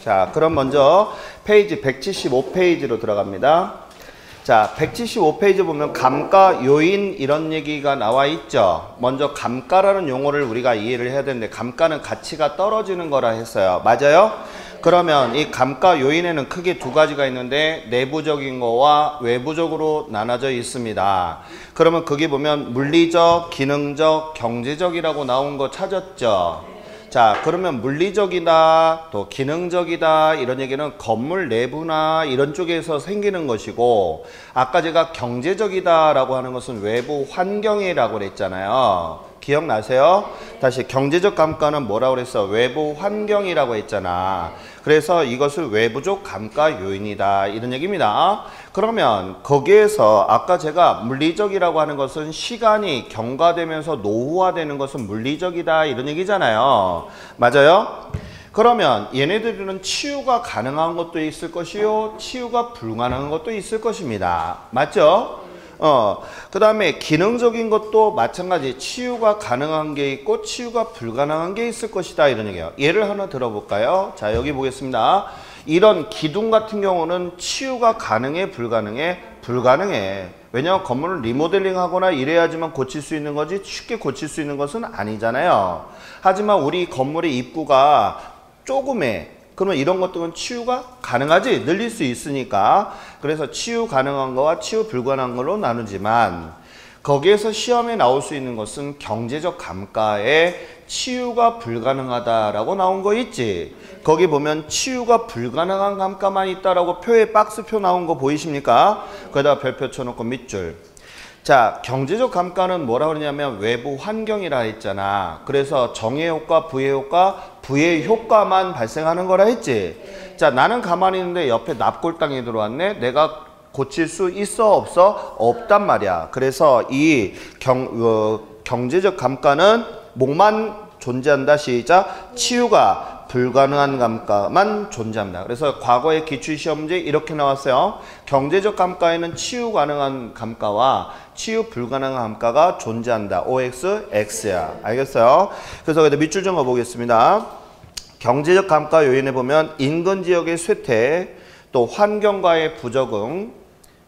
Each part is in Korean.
자, 그럼 먼저 페이지 175페이지로 들어갑니다. 자, 175페이지 보면 감가 요인 이런 얘기가 나와 있죠. 먼저 감가라는 용어를 우리가 이해를 해야 되는데 감가는 가치가 떨어지는 거라 했어요. 맞아요? 그러면 이 감가 요인에는 크게 두 가지가 있는데 내부적인 거와 외부적으로 나눠져 있습니다. 그러면 거기 보면 물리적, 기능적, 경제적이라고 나온 거 찾았죠. 자, 그러면 물리적이다, 또 기능적이다 이런 얘기는 건물 내부나 이런 쪽에서 생기는 것이고, 아까 제가 경제적이다라고 하는 것은 외부 환경이라고 그랬잖아요. 기억나세요? 다시 경제적 감가는 뭐라고 그랬어? 외부 환경이라고 했잖아. 그래서 이것을 외부적 감가 요인이다 이런 얘기입니다. 그러면 거기에서 아까 제가 물리적이라고 하는 것은 시간이 경과되면서 노후화되는 것은 물리적이다 이런 얘기잖아요. 맞아요? 그러면 얘네들은 치유가 가능한 것도 있을 것이요, 치유가 불가능한 것도 있을 것입니다. 맞죠? 그 다음에 기능적인 것도 마찬가지 치유가 가능한 게 있고 치유가 불가능한 게 있을 것이다 이런 얘기예요. 예를 하나 들어볼까요? 자, 여기 보겠습니다. 이런 기둥 같은 경우는 치유가 가능해 불가능해? 불가능해. 왜냐하면 건물을 리모델링 하거나 이래야지만 고칠 수 있는 거지 쉽게 고칠 수 있는 것은 아니잖아요. 하지만 우리 건물의 입구가 조금해. 그러면 이런 것들은 치유가 가능하지? 늘릴 수 있으니까. 그래서 치유 가능한 거와 치유 불가능한 걸로 나누지만 거기에서 시험에 나올 수 있는 것은 경제적 감가에 치유가 불가능하다라고 나온 거 있지? 거기 보면 치유가 불가능한 감가만 있다라고 표에 박스표 나온 거 보이십니까? 거기다가 별표 쳐놓고 밑줄. 자, 경제적 감가는 뭐라고 그러냐면 외부 환경이라 했잖아. 그래서 정의 효과, 부의 효과, 부의 효과만 발생하는 거라 했지. 자, 나는 가만히 있는데 옆에 납골당이 들어왔네. 내가 고칠 수 있어 없어? 없단 말이야. 그래서 이 경제적 감가는 뭐만 존재한다. 시작. 치유가 불가능한 감가만 존재합니다. 그래서 과거의 기출시험 문제 이렇게 나왔어요. 경제적 감가에는 치유 가능한 감가와 치유 불가능한 감가가 존재한다. OX, X야. 알겠어요? 그래서 밑줄 좀 가보겠습니다. 경제적 감가 요인에 보면 인근 지역의 쇠퇴, 또 환경과의 부적응,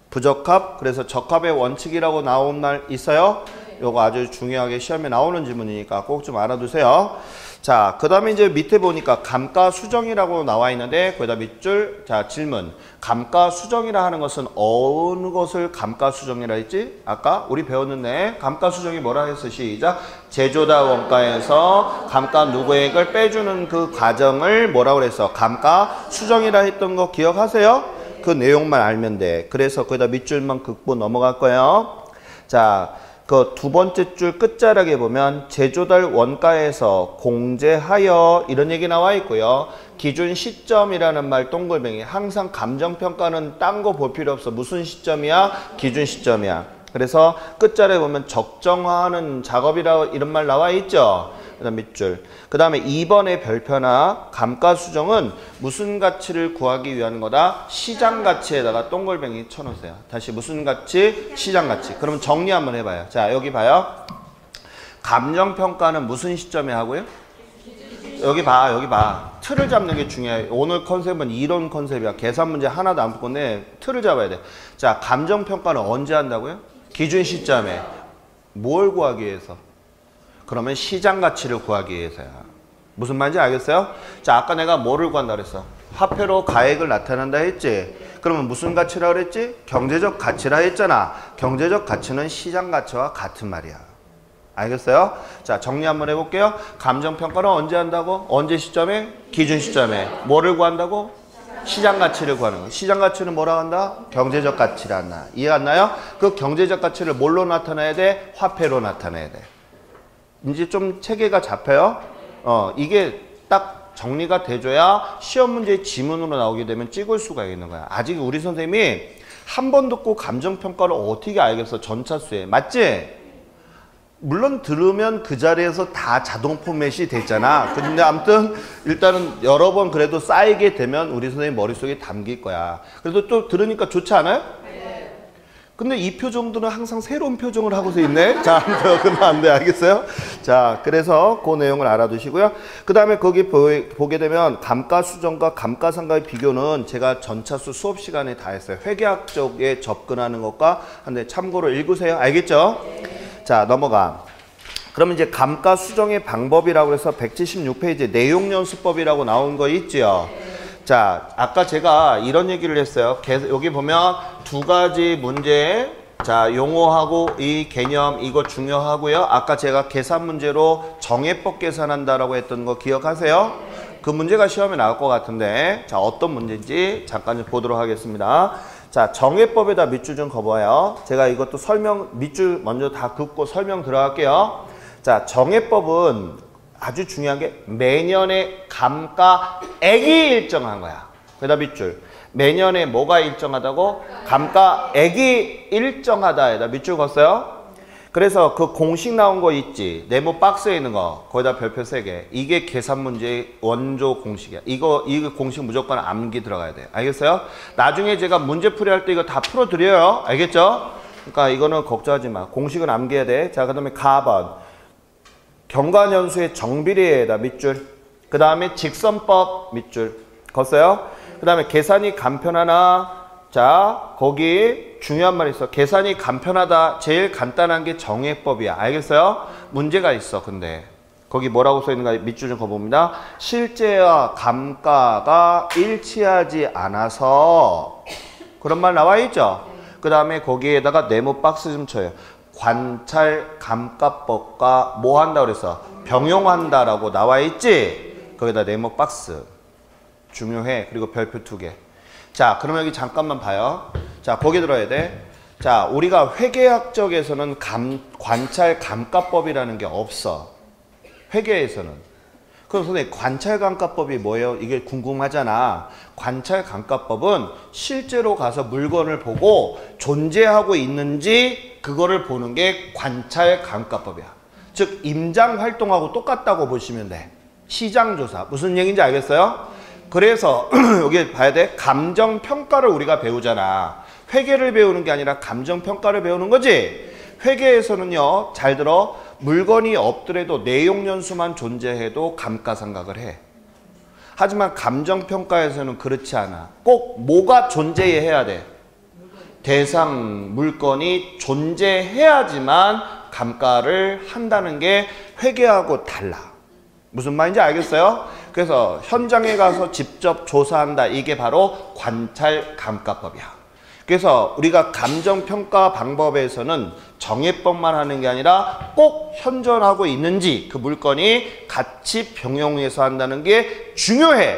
부적합, 그래서 적합의 원칙이라고 나온 날 있어요? 요거 아주 중요하게 시험에 나오는 질문이니까 꼭 좀 알아두세요. 자, 그 다음에 이제 밑에 보니까 감가 수정이라고 나와 있는데 거기다 밑줄. 자, 질문. 감가 수정이라 하는 것은 어느 것을 감가 수정이라 했지? 아까 우리 배웠는데 감가 수정이 뭐라 했어? 시작. 제조다 원가에서 감가 누구액을 빼주는 그 과정을 뭐라고 그랬어? 감가 수정이라 했던 거 기억하세요? 그 내용만 알면 돼. 그래서 거기다 밑줄만 긋고 넘어갈 거예요. 자, 그 두 번째 줄 끝자락에 보면 제조달 원가에서 공제하여 이런 얘기 나와 있고요. 기준 시점이라는 말 동글뱅이. 항상 감정평가는 딴 거 볼 필요 없어. 무슨 시점이야? 기준 시점이야. 그래서 끝자락에 보면 적정화하는 작업이라 이런 말 나와 있죠. 그 다음 밑줄. 그 다음에 2번의 별표나 감가 수정은 무슨 가치를 구하기 위한 거다? 시장 가치에다가 동글뱅이 쳐놓으세요. 다시 무슨 가치? 시장 가치. 그러면 정리 한번 해봐요. 자, 여기 봐요. 감정평가는 무슨 시점에 하고요? 여기 봐, 여기 봐. 틀을 잡는 게 중요해. 오늘 컨셉은 이론 컨셉이야. 계산 문제 하나도 안 풀 건데 틀을 잡아야 돼. 자, 감정평가는 언제 한다고요? 기준 시점에. 뭘 구하기 위해서? 그러면 시장 가치를 구하기 위해서야. 무슨 말인지 알겠어요? 자, 아까 내가 뭐를 구한다 그랬어? 화폐로 가액을 나타낸다 했지? 그러면 무슨 가치라 그랬지? 경제적 가치라 했잖아. 경제적 가치는 시장 가치와 같은 말이야. 알겠어요? 자, 정리 한번 해볼게요. 감정평가는 언제 한다고? 언제 시점에? 기준 시점에. 뭐를 구한다고? 시장 가치를 구하는 거. 시장 가치는 뭐라 한다? 경제적 가치라 한다. 이해 안 나요? 그 경제적 가치를 뭘로 나타내야 돼? 화폐로 나타내야 돼. 이제 좀 체계가 잡혀요? 이게 딱 정리가 돼줘야 시험 문제 지문으로 나오게 되면 찍을 수가 있는 거야. 아직 우리 선생님이 한 번 듣고 감정평가를 어떻게 알겠어? 전차수에. 맞지? 물론 들으면 그 자리에서 다 자동 포맷이 됐잖아. 근데 아무튼 일단은 여러 번 그래도 쌓이게 되면 우리 선생님 머릿속에 담길 거야. 그래도 또 들으니까 좋지 않아요? 근데 이 표정들은 항상 새로운 표정을 하고서 있네. 자, 그러면 안 돼. 알겠어요? 자, 그래서 그 내용을 알아두시고요. 그 다음에 거기 보게 되면 감가수정과 감가상각의 비교는 제가 전차수 수업 시간에 다 했어요. 회계학 쪽에 접근하는 것과 한데 참고로 읽으세요. 알겠죠? 자, 넘어가. 그러면 이제 감가수정의 방법이라고 해서 176페이지 내용연수법이라고 나온 거 있지요. 자, 아까 제가 이런 얘기를 했어요. 여기 보면 두 가지 문제, 자, 용어하고 이 개념 이거 중요하고요. 아까 제가 계산 문제로 정해법 계산한다라고 했던 거 기억하세요? 그 문제가 시험에 나올 것 같은데, 자, 어떤 문제인지 잠깐 보도록 하겠습니다. 자, 정해법에다 밑줄 좀 그어봐요. 제가 이것도 밑줄 먼저 다 긋고 설명 들어갈게요. 자, 정해법은 아주 중요한 게 매년의 감가액이 일정한 거야. 그다 밑줄. 매년에 뭐가 일정하다고? 감가액이 일정하다에다 밑줄 걷어요. 그래서 그 공식 나온 거 있지. 네모 박스에 있는 거. 거기다 별표 3개. 이게 계산 문제의 원조 공식이야. 이거 공식 무조건 암기 들어가야 돼요. 알겠어요? 나중에 제가 문제풀이 할 때 이거 다 풀어드려요. 알겠죠? 그러니까 이거는 걱정하지 마. 공식은 암기해야 돼. 자, 그 다음에 가번. 경관연수의 정비례에다 밑줄. 그 다음에 직선법 밑줄. 걷어요? 그 다음에 계산이 간편하나. 자, 거기 중요한 말이 있어. 계산이 간편하다. 제일 간단한 게 정해법이야. 알겠어요? 문제가 있어. 근데 거기 뭐라고 써 있는가 밑줄 좀 그어봅니다. 실제와 감가가 일치하지 않아서 그런 말 나와 있죠. 그 다음에 거기에다가 네모 박스 좀 쳐요. 관찰 감가법과 뭐 한다 그랬어? 병용한다라고 나와 있지. 거기다 네모 박스 중요해. 그리고 별표 2개. 자, 그러면 여기 잠깐만 봐요. 자, 거기 들어야 돼. 자, 우리가 회계학적에서는 관찰 감가법이라는 게 없어. 회계에서는. 그럼 선생님, 관찰 감가법이 뭐예요? 이게 궁금하잖아. 관찰 감가법은 실제로 가서 물건을 보고 존재하고 있는지 그거를 보는 게 관찰 감가법이야. 즉, 임장 활동하고 똑같다고 보시면 돼. 시장조사. 무슨 얘기인지 알겠어요? 그래서 여기 봐야 돼. 감정평가를 우리가 배우잖아. 회계를 배우는 게 아니라 감정평가를 배우는 거지. 회계에서는요, 잘 들어. 물건이 없더라도 내용연수만 존재해도 감가상각을 해. 하지만 감정평가에서는 그렇지 않아. 꼭 뭐가 존재해야 돼? 대상 물건이 존재해야지만 감가를 한다는 게 회계하고 달라. 무슨 말인지 알겠어요? 그래서 현장에 가서 직접 조사한다. 이게 바로 관찰 감가법이야. 그래서 우리가 감정평가 방법에서는 정해법만 하는 게 아니라 꼭 현존하고 있는지 그 물건이 같이 병용해서 한다는 게 중요해.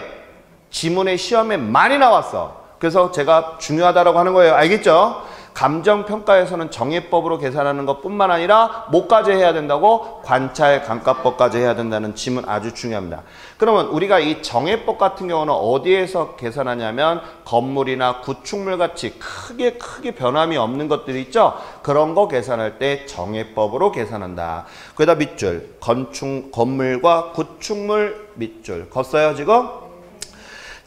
지문에 시험에 많이 나왔어. 그래서 제가 중요하다고 하는 거예요. 알겠죠? 감정평가에서는 정해법으로 계산하는 것뿐만 아니라 뭐까지 해야 된다고? 관찰 감가법까지 해야 된다는 지문 아주 중요합니다. 그러면 우리가 이 정해법 같은 경우는 어디에서 계산하냐면 건물이나 구축물 같이 크게 변함이 없는 것들이 있죠. 그런 거 계산할 때 정해법으로 계산한다. 거기다 밑줄. 건물과 구축물 밑줄. 걷어요 지금?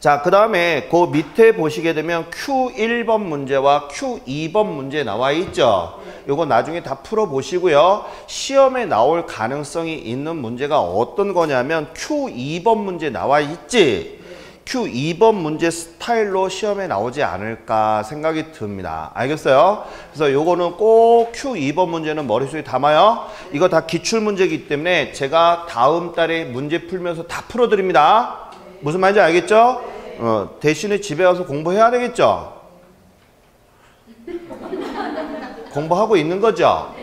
자, 그 다음에 그 밑에 보시게 되면 Q1번 문제와 Q2번 문제 나와 있죠. 요거 나중에 다 풀어보시고요. 시험에 나올 가능성이 있는 문제가 어떤 거냐면 Q2번 문제 나와 있지. Q2번 문제 스타일로 시험에 나오지 않을까 생각이 듭니다. 알겠어요? 그래서 요거는 꼭 Q2번 문제는 머릿속에 담아요. 이거 다 기출문제이기 때문에 제가 다음 달에 문제 풀면서 다 풀어드립니다. 무슨 말인지 알겠죠? 대신에 집에 와서 공부해야 되겠죠? 공부하고 있는 거죠?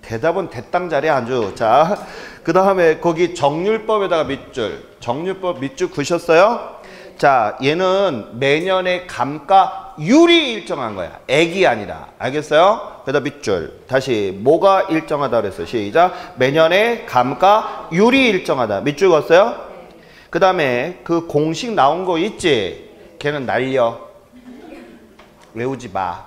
대답은 대땅자리에 아주. 자, 그 다음에 거기 정률법에다가 밑줄. 정률법 밑줄 그으셨어요? 자, 얘는 매년의 감가율이 일정한 거야. 액이 아니라. 알겠어요? 그다음 밑줄. 다시 뭐가 일정하다 그랬어요? 시작. 매년의 감가율이 일정하다. 밑줄 그었어요? 그 다음에 그 공식 나온 거 있지? 걔는 날려. 외우지 마.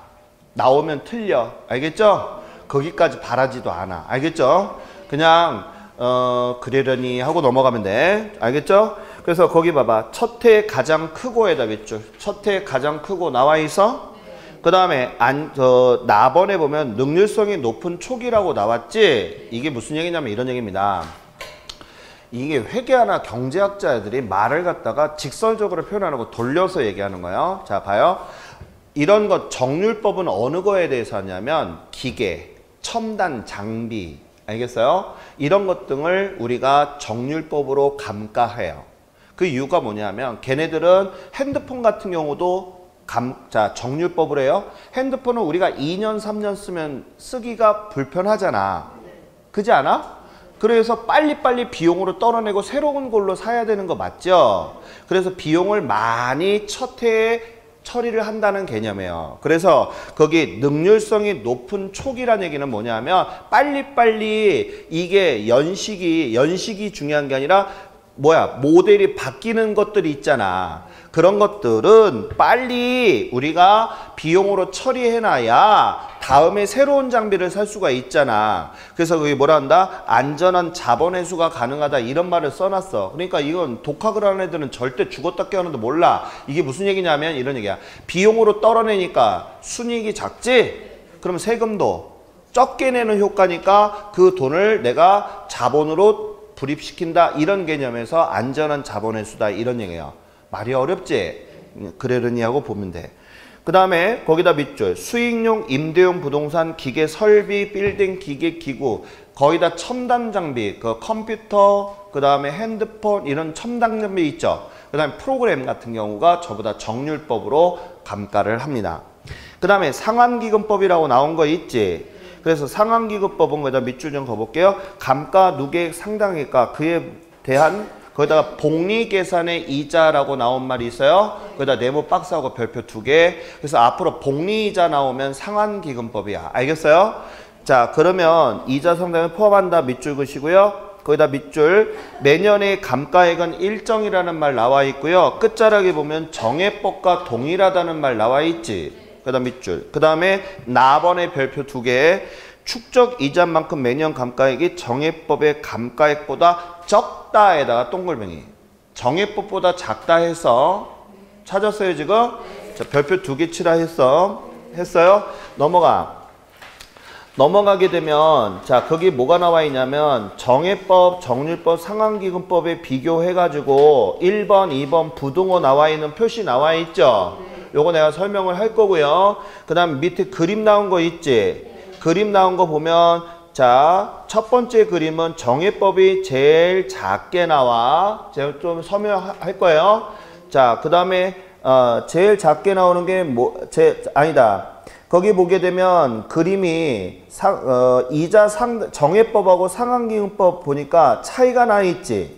나오면 틀려. 알겠죠? 거기까지 바라지도 않아. 알겠죠? 그냥 그러려니 하고 넘어가면 돼. 알겠죠? 그래서 거기 봐봐. 첫 해 가장 크고에다 밑줄. 첫 해 가장 크고 나와 있어? 그 그 다음에 나번에 보면 능률성이 높은 촉이라고 나왔지? 이게 무슨 얘기냐면 이런 얘기입니다. 이게 회계하나 경제학자들이 말을 갖다가 직설적으로 표현하는 거 돌려서 얘기하는 거예요. 자, 봐요. 이런 것 정률법은 어느 거에 대해서 하냐면 기계, 첨단 장비, 알겠어요? 이런 것 등을 우리가 정률법으로 감가해요. 그 이유가 뭐냐면 걔네들은 핸드폰 같은 경우도 정률법을 해요. 핸드폰은 우리가 2년, 3년 쓰면 쓰기가 불편하잖아. 그지 않아? 그래서 빨리빨리 비용으로 떨어내고 새로운 걸로 사야 되는 거 맞죠? 그래서 비용을 많이 첫 해에 처리를 한다는 개념이에요. 그래서 거기 능률성이 높은 촉이라는 얘기는 뭐냐면 빨리빨리 이게 연식이 중요한 게 아니라 모델이 바뀌는 것들이 있잖아. 그런 것들은 빨리 우리가 비용으로 처리해놔야 다음에 새로운 장비를 살 수가 있잖아. 그래서 그게 뭐라 한다? 안전한 자본 회수가 가능하다 이런 말을 써놨어. 그러니까 이건 독학을 하는 애들은 절대 죽었다 깨어나도 몰라. 이게 무슨 얘기냐면 이런 얘기야. 비용으로 떨어내니까 순이익이 작지? 그럼 세금도 적게 내는 효과니까 그 돈을 내가 자본으로 불입시킨다 이런 개념에서 안전한 자본 회수다 이런 얘기예요. 말이 어렵지? 그러려니 하고 보면 돼. 그 다음에 거기다 밑줄 수익용 임대용 부동산 기계 설비 빌딩 기계 기구 거의 다 첨단 장비 그 컴퓨터 그 다음에 핸드폰 이런 첨단 장비 있죠. 그 다음에 프로그램 같은 경우가 전부 다 정률법으로 감가를 합니다. 그 다음에 상환기금법이라고 나온 거 있지. 그래서 상환기금법은 거기다 밑줄 좀 가볼게요. 감가, 누계액, 상당액가 그에 대한 거기다가 복리계산의 이자라고 나온 말이 있어요. 거기다 네모 박스하고 별표 2개. 그래서 앞으로 복리이자 나오면 상환기금법이야. 알겠어요? 자, 그러면 이자 상당을 포함한다 밑줄 그시고요. 거기다 밑줄 매년의 감가액은 일정이라는 말 나와 있고요. 끝자락에 보면 정해법과 동일하다는 말 나와 있지. 거기다 밑줄. 그 다음에 나번의 별표 2개. 축적 이자만큼 매년 감가액이 정해법의 감가액보다 적다에다가 동글뱅이. 정해법보다 작다 해서 찾았어요 지금? 자, 별표 2개 치라 했어요? 넘어가게 되면 자 거기 뭐가 나와 있냐면 정해법, 정률법, 상환기금법에 비교해가지고 1번, 2번 부등호 나와 있는 표시 나와 있죠? 요거 내가 설명을 할 거고요. 그 다음 밑에 그림 나온 거 있지? 그림 나온 거 보면 자, 첫 번째 그림은 정해법이 제일 작게 나와. 제가 좀 설명할 거예요. 자, 그 다음에 제일 작게 나오는 게 아니다. 거기 보게 되면 그림이 정해법하고 상환기금법 보니까 차이가 나 있지.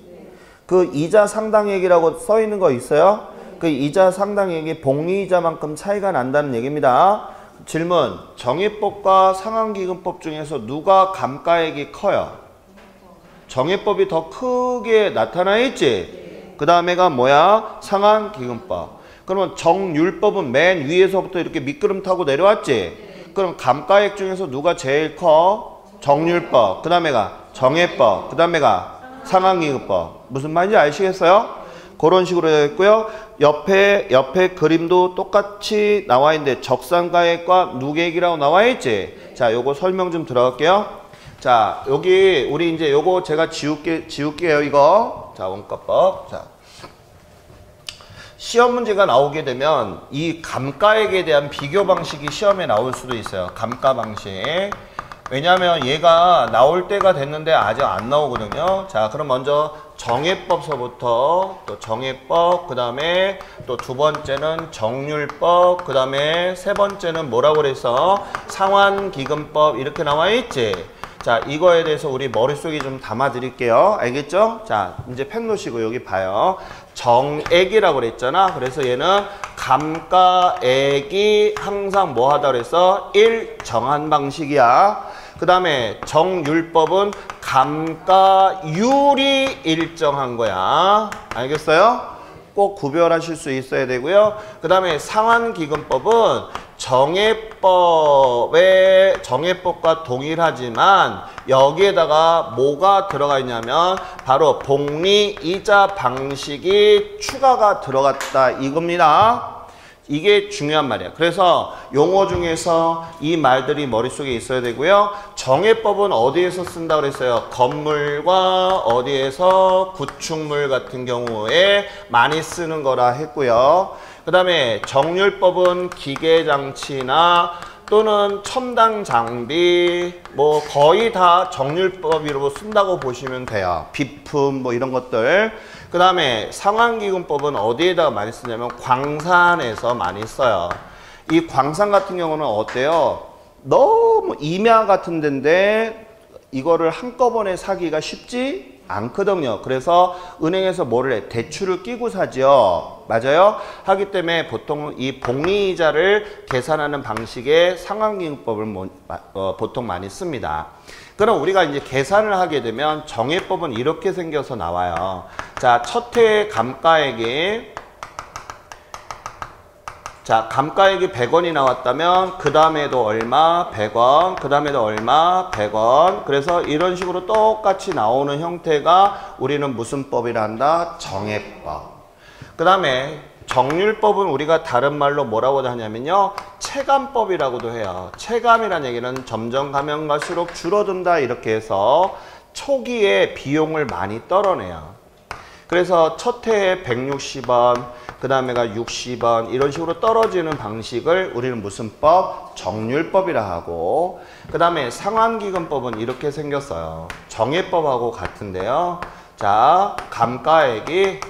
그 이자 상당액이라고 써 있는 거 있어요? 그 이자 상당액이 복리이자만큼 차이가 난다는 얘기입니다. 질문, 정해법과 상환기금법 중에서 누가 감가액이 커요? 정해법이 더 크게 나타나 있지? 그 다음에가 뭐야? 상환기금법. 그러면 정률법은 맨 위에서부터 이렇게 미끄럼 타고 내려왔지? 그럼 감가액 중에서 누가 제일 커? 정률법. 그 다음에가 정해법. 그 다음에가 상환기금법. 무슨 말인지 아시겠어요? 그런 식으로 되어 있고요. 옆에 그림도 똑같이 나와 있는데 적산가액과 누계액이라고 나와 있지. 자, 요거 설명 좀 들어갈게요. 자, 여기 우리 이제 요거 제가 지울게요. 이거. 자, 원가법. 자, 시험 문제가 나오게 되면 이 감가액에 대한 비교 방식이 시험에 나올 수도 있어요. 감가 방식. 왜냐하면 얘가 나올 때가 됐는데 아직 안 나오거든요. 자, 그럼 먼저 정해법서부터 또 정해법, 그 다음에 또 두 번째는 정률법, 그 다음에 세 번째는 뭐라고 그래서 상환기금법 이렇게 나와 있지. 자, 이거에 대해서 우리 머릿속에 좀 담아 드릴게요. 알겠죠? 자, 이제 펜 놓으시고 여기 봐요. 정액이라고 그랬잖아. 그래서 얘는 감가액이 항상 뭐 하다 그래서 일정한 방식이야. 그 다음에 정률법은 감가율이 일정한 거야. 알겠어요? 꼭 구별하실 수 있어야 되고요. 그 다음에 상환기금법은 정해법과 동일하지만 여기에다가 뭐가 들어가 있냐면 바로 복리이자 방식이 추가가 들어갔다 이겁니다. 이게 중요한 말이야. 그래서 용어 중에서 이 말들이 머릿속에 있어야 되고요. 정해법은 어디에서 쓴다 그랬어요? 건물과 어디에서 구축물 같은 경우에 많이 쓰는 거라 했고요. 그 다음에 정률법은 기계장치나 또는 첨단 장비 뭐 거의 다 정률법으로 쓴다고 보시면 돼요. 비품 뭐 이런 것들. 그 다음에 상환기금법은 어디에다가 많이 쓰냐면 광산에서 많이 써요. 이 광산 같은 경우는 어때요? 너무 임야 같은 데인데 이거를 한꺼번에 사기가 쉽지 않거든요. 그래서 은행에서 뭐를 해? 대출을 끼고 사죠. 맞아요? 하기 때문에 보통 이 복리이자를 계산하는 방식의 상환기금법을 보통 많이 씁니다. 그럼 우리가 이제 계산을 하게 되면 정해법은 이렇게 생겨서 나와요. 자, 첫 해의 감가액이 자, 감가액이 100원이 나왔다면 그 다음에도 얼마? 100원. 그 다음에도 얼마? 100원. 그래서 이런 식으로 똑같이 나오는 형태가 우리는 무슨 법이라 한다? 정해법. 그 다음에 정률법은 우리가 다른 말로 뭐라고 하냐면요. 체감법이라고도 해요. 체감이라는 얘기는 점점 가면 갈수록 줄어든다 이렇게 해서 초기에 비용을 많이 떨어내요. 그래서 첫 해에 160원, 그 다음에가 60원 이런 식으로 떨어지는 방식을 우리는 무슨 법? 정률법이라 하고 그 다음에 상환기금법은 이렇게 생겼어요. 정해법하고 같은데요. 자, 감가액이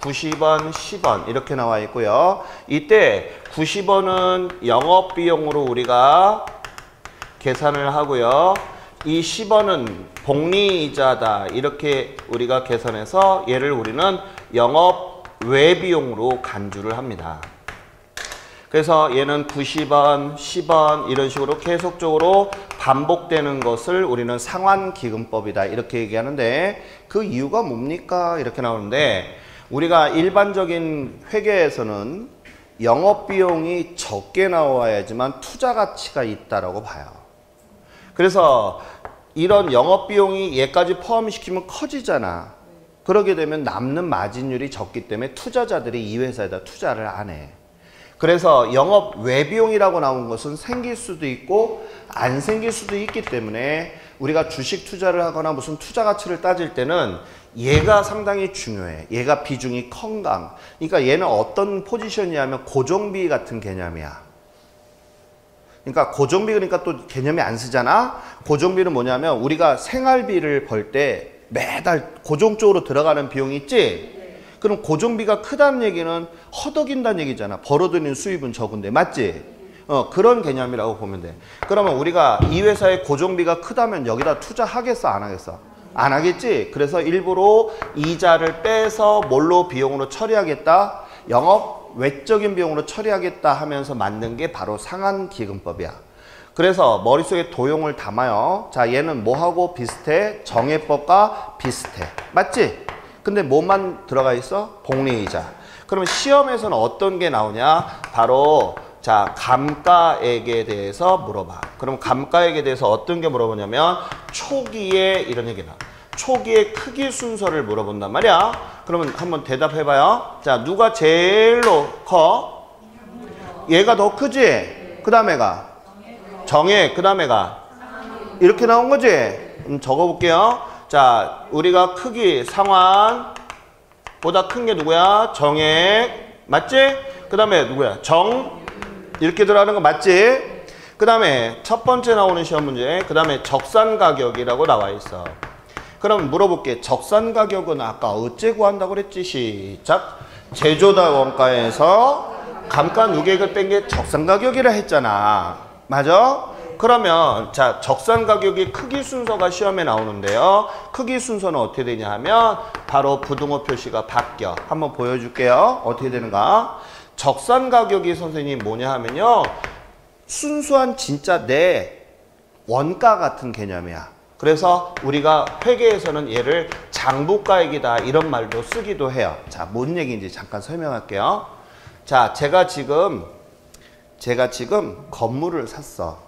90원, 10원 이렇게 나와 있고요. 이때 90원은 영업비용으로 우리가 계산을 하고요. 이 10원은 복리이자다 이렇게 우리가 계산해서 얘를 우리는 영업 외비용으로 간주를 합니다. 그래서 얘는 90원, 10원 이런 식으로 계속적으로 반복되는 것을 우리는 상환기금법이다 이렇게 얘기하는데 그 이유가 뭡니까? 이렇게 나오는데 우리가 일반적인 회계에서는 영업비용이 적게 나와야지만 투자가치가 있다라고 봐요. 그래서 이런 영업비용이 얘까지 포함시키면 커지잖아. 그러게 되면 남는 마진율이 적기 때문에 투자자들이 이 회사에다 투자를 안 해. 그래서 영업 외비용이라고 나온 것은 생길 수도 있고 안 생길 수도 있기 때문에 우리가 주식 투자를 하거나 무슨 투자 가치를 따질 때는 얘가 상당히 중요해. 얘가 비중이 컨강. 그러니까 얘는 어떤 포지션이냐면 고정비 같은 개념이야. 그러니까 고정비 그러니까 또 개념이 안 쓰잖아. 고정비는 뭐냐면 우리가 생활비를 벌 때 매달 고정적으로 들어가는 비용이 있지? 그럼 고정비가 크다는 얘기는 허덕인다는 얘기잖아. 벌어들이는 수입은 적은데. 맞지? 그런 개념이라고 보면 돼. 그러면 우리가 이 회사의 고정비가 크다면 여기다 투자하겠어? 안 하겠어? 안 하겠지? 그래서 일부러 이자를 빼서 뭘로 비용으로 처리하겠다? 영업 외적인 비용으로 처리하겠다 하면서 만든 게 바로 상환기금법이야. 그래서 머릿속에 도용을 담아요. 자, 얘는 뭐하고 비슷해? 정해법과 비슷해. 맞지? 근데 뭐만 들어가 있어? 복리이자. 그러면 시험에서는 어떤 게 나오냐? 바로 자, 감가액에 대해서 물어봐. 그럼 감가액에 대해서 어떤 게 물어보냐면 초기에 이런 얘기다. 초기의 크기 순서를 물어본단 말이야. 그러면 한번 대답해봐요. 자, 누가 제일로 커? 얘가 더 크지? 그 다음에가 정액, 그 다음에가 이렇게 나온 거지? 적어볼게요. 자, 우리가 크기 상환보다 큰 게 누구야? 정액. 맞지? 그 다음에 누구야? 정. 이렇게 들어가는 거 맞지? 그 다음에 첫 번째 나오는 시험 문제. 그 다음에 적산가격이라고 나와 있어. 그럼 물어볼게. 적산가격은 아까 어째 구한다고 그랬지? 시작. 제조다 원가에서 감가 누계액을 뺀 게 적산가격이라 했잖아. 맞아? 그러면 자, 적산가격이 크기 순서가 시험에 나오는데요. 크기 순서는 어떻게 되냐 하면 바로 부등호 표시가 바뀌어. 한번 보여줄게요. 어떻게 되는가? 적산가격이 선생님 뭐냐 하면요. 순수한 진짜 내 원가 같은 개념이야. 그래서 우리가 회계에서는 얘를 장부가액이다 이런 말도 쓰기도 해요. 자, 뭔 얘기인지 잠깐 설명할게요. 자, 제가 지금 건물을 샀어.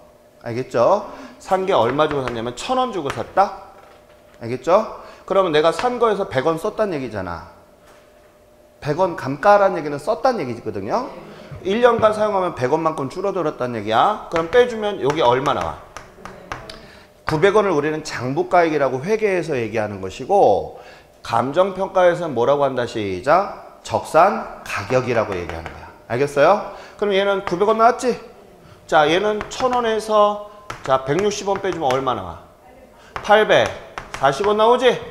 알겠죠? 산 게 얼마 주고 샀냐면 1,000원 주고 샀다? 알겠죠? 그러면 내가 산 거에서 100원 썼다는 얘기잖아. 100원 감가라는 얘기는 썼다는 얘기거든요. 1년간 사용하면 100원만큼 줄어들었다는 얘기야. 그럼 빼주면 여기 얼마 나와? 900원을 우리는 장부가액이라고 회계에서 얘기하는 것이고, 감정평가에서는 뭐라고 한다? 시작. 적산 가격이라고 얘기하는 거야. 알겠어요? 그럼 얘는 900원 나왔지? 자, 얘는 1000원에서 자 160원 빼주면 얼마 나와? 840원 나오지?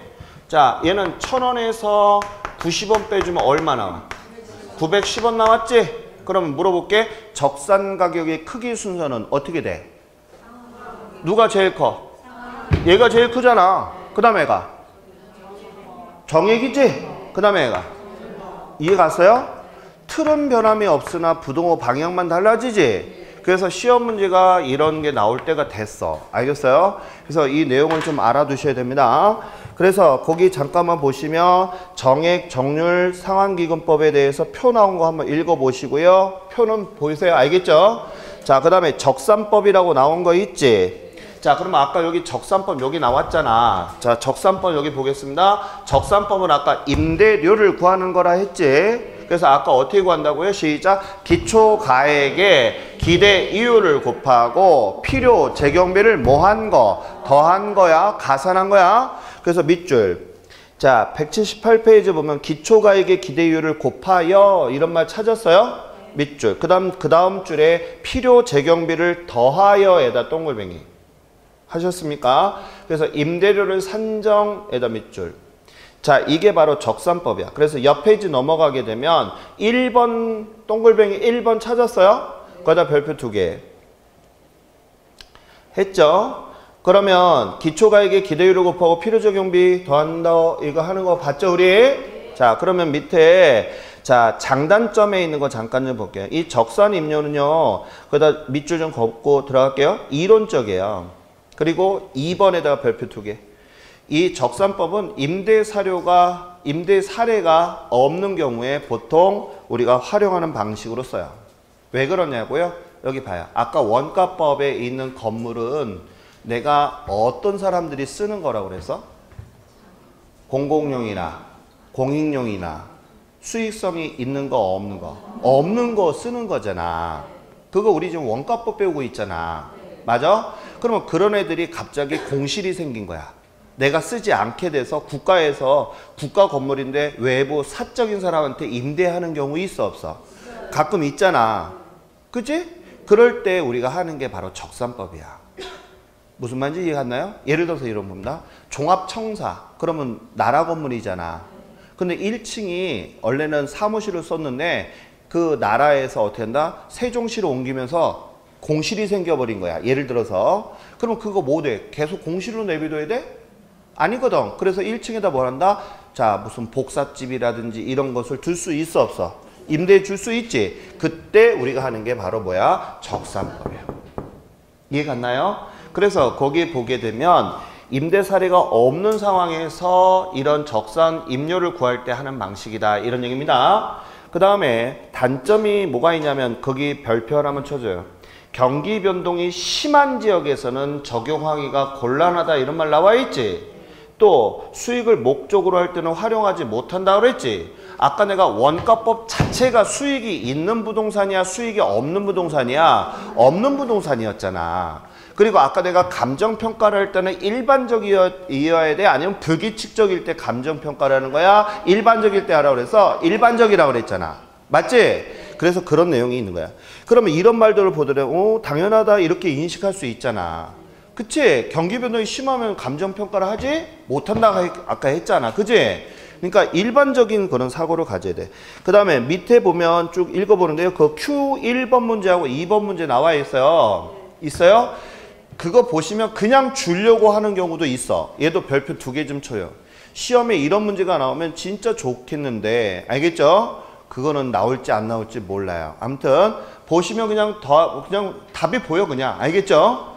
자, 얘는 1000원에서 90원 빼주면 얼마 나와? 910원 나왔지? 그럼 물어볼게. 적산 가격의 크기 순서는 어떻게 돼? 누가 제일 커? 얘가 제일 크잖아. 그 다음에 얘가 정액이지? 그 다음에 얘가 이해 갔어요? 틀은 변함이 없으나 부동호 방향만 달라지지? 그래서 시험 문제가 이런 게 나올 때가 됐어. 알겠어요? 그래서 이 내용을 좀 알아두셔야 됩니다. 그래서 거기 잠깐만 보시면 정액, 정률, 상환기금법에 대해서 표 나온 거 한번 읽어보시고요. 표는 보이세요? 알겠죠? 자, 그 다음에 적산법이라고 나온 거 있지? 자, 그러면 아까 여기 적산법 여기 나왔잖아. 자, 적산법 여기 보겠습니다. 적산법은 아까 임대료를 구하는 거라 했지? 그래서 아까 어떻게 구한다고요? 시작. 기초가액에 기대 이율을 곱하고 필요 재경비를 뭐 한 거? 더한 거야? 가산한 거야? 그래서 밑줄. 자, 178페이지 보면 기초가액의 기대 이율을 곱하여 이런 말 찾았어요? 밑줄. 그 다음 줄에 필요 재경비를 더하여에다 동글뱅이. 하셨습니까? 그래서 임대료를 산정에다 밑줄. 자, 이게 바로 적산법이야. 그래서 옆 페이지 넘어가게 되면 1번 동글뱅이 1번 찾았어요? 거기다 별표 2개 했죠? 그러면 기초가액의 기대율을 곱하고 필요적용비 더한다 이거 하는 거 봤죠 우리? 자, 그러면 밑에 자 장단점에 있는 거 잠깐 좀 볼게요. 이 적산 임료는요. 거기다 밑줄 좀 걷고 들어갈게요. 이론적이에요. 그리고 2번에다가 별표 2개. 이 적산법은 임대 사례가 없는 경우에 보통 우리가 활용하는 방식으로 써요. 왜 그러냐고요? 여기 봐요. 아까 원가법에 있는 건물은 내가 어떤 사람들이 쓰는 거라고 그래서? 공공용이나 공익용이나 수익성이 있는 거 없는 거? 없는 거 쓰는 거잖아. 그거 우리 지금 원가법 배우고 있잖아. 맞아? 그러면 그런 애들이 갑자기 공실이 생긴 거야. 내가 쓰지 않게 돼서 국가에서 국가 건물인데 외부 사적인 사람한테 임대하는 경우 있어 없어? 가끔 있잖아. 그치? 그럴 때 우리가 하는 게 바로 적산법이야. 무슨 말인지 이해갔나요? 예를 들어서 이런 겁니다. 종합청사. 그러면 나라 건물이잖아. 근데 1층이 원래는 사무실을 썼는데 그 나라에서 어떻게 한다? 세종시로 옮기면서 공실이 생겨버린 거야. 예를 들어서. 그러면 그거 뭐 돼? 계속 공실로 내비둬야 돼? 아니거든. 그래서 1층에다 뭘 한다? 자, 무슨 복사집이라든지 이런 것을 둘 수 있어 없어? 임대해 줄 수 있지. 그때 우리가 하는 게 바로 뭐야? 적산법이야. 이해 갔나요? 그래서 거기 보게 되면 임대 사례가 없는 상황에서 이런 적산 임료를 구할 때 하는 방식이다. 이런 얘기입니다. 그 다음에 단점이 뭐가 있냐면 거기 별표 하나만 쳐줘요. 경기 변동이 심한 지역에서는 적용하기가 곤란하다. 이런 말 나와 있지. 또 수익을 목적으로 할 때는 활용하지 못한다 그랬지. 아까 내가 원가법 자체가 수익이 있는 부동산이야 수익이 없는 부동산이야? 없는 부동산이었잖아. 그리고 아까 내가 감정평가를 할 때는 일반적이어야 돼? 아니면 불규칙적일 때 감정평가를 하는 거야? 일반적일 때 하라고 그래서 일반적이라고 그랬잖아. 맞지? 그래서 그런 내용이 있는 거야. 그러면 이런 말들을 보더라도 당연하다 이렇게 인식할 수 있잖아. 그치? 경기 변동이 심하면 감정평가를 하지 못한다고 아까 했잖아. 그치? 그러니까 일반적인 그런 사고를 가져야 돼. 그 다음에 밑에 보면 쭉 읽어보는데요. 그 Q1번 문제하고 2번 문제 나와 있어요. 있어요? 그거 보시면 그냥 주려고 하는 경우도 있어. 얘도 별표 2개 좀 쳐요. 시험에 이런 문제가 나오면 진짜 좋겠는데 알겠죠? 그거는 나올지 안 나올지 몰라요. 아무튼 보시면 그냥 답이 보여 그냥. 알겠죠?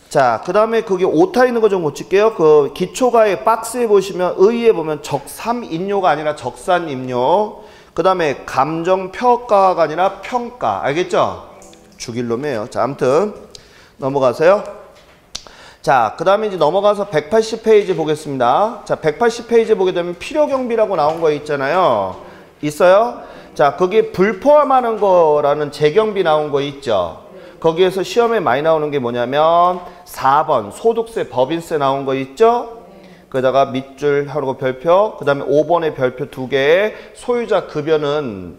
자, 그 다음에 거기 오타 있는 거 좀 고칠게요. 그 기초가의 박스에 보시면 의에 보면 적삼임료가 아니라 적산임료. 그 다음에 감정평가가 아니라 평가. 알겠죠? 죽일 놈이에요. 자, 아무튼 넘어가세요. 자, 그 다음에 이제 넘어가서 180페이지 보겠습니다. 자, 180페이지 보게 되면 필요경비라고 나온 거 있잖아요. 있어요? 자, 거기에 불포함하는 거라는 재경비 나온 거 있죠. 거기에서 시험에 많이 나오는 게 뭐냐면 4번 소득세, 법인세 나온 거 있죠. 그다가 밑줄 하고 별표, 그 다음에 5번의 별표 2개, 소유자 급여는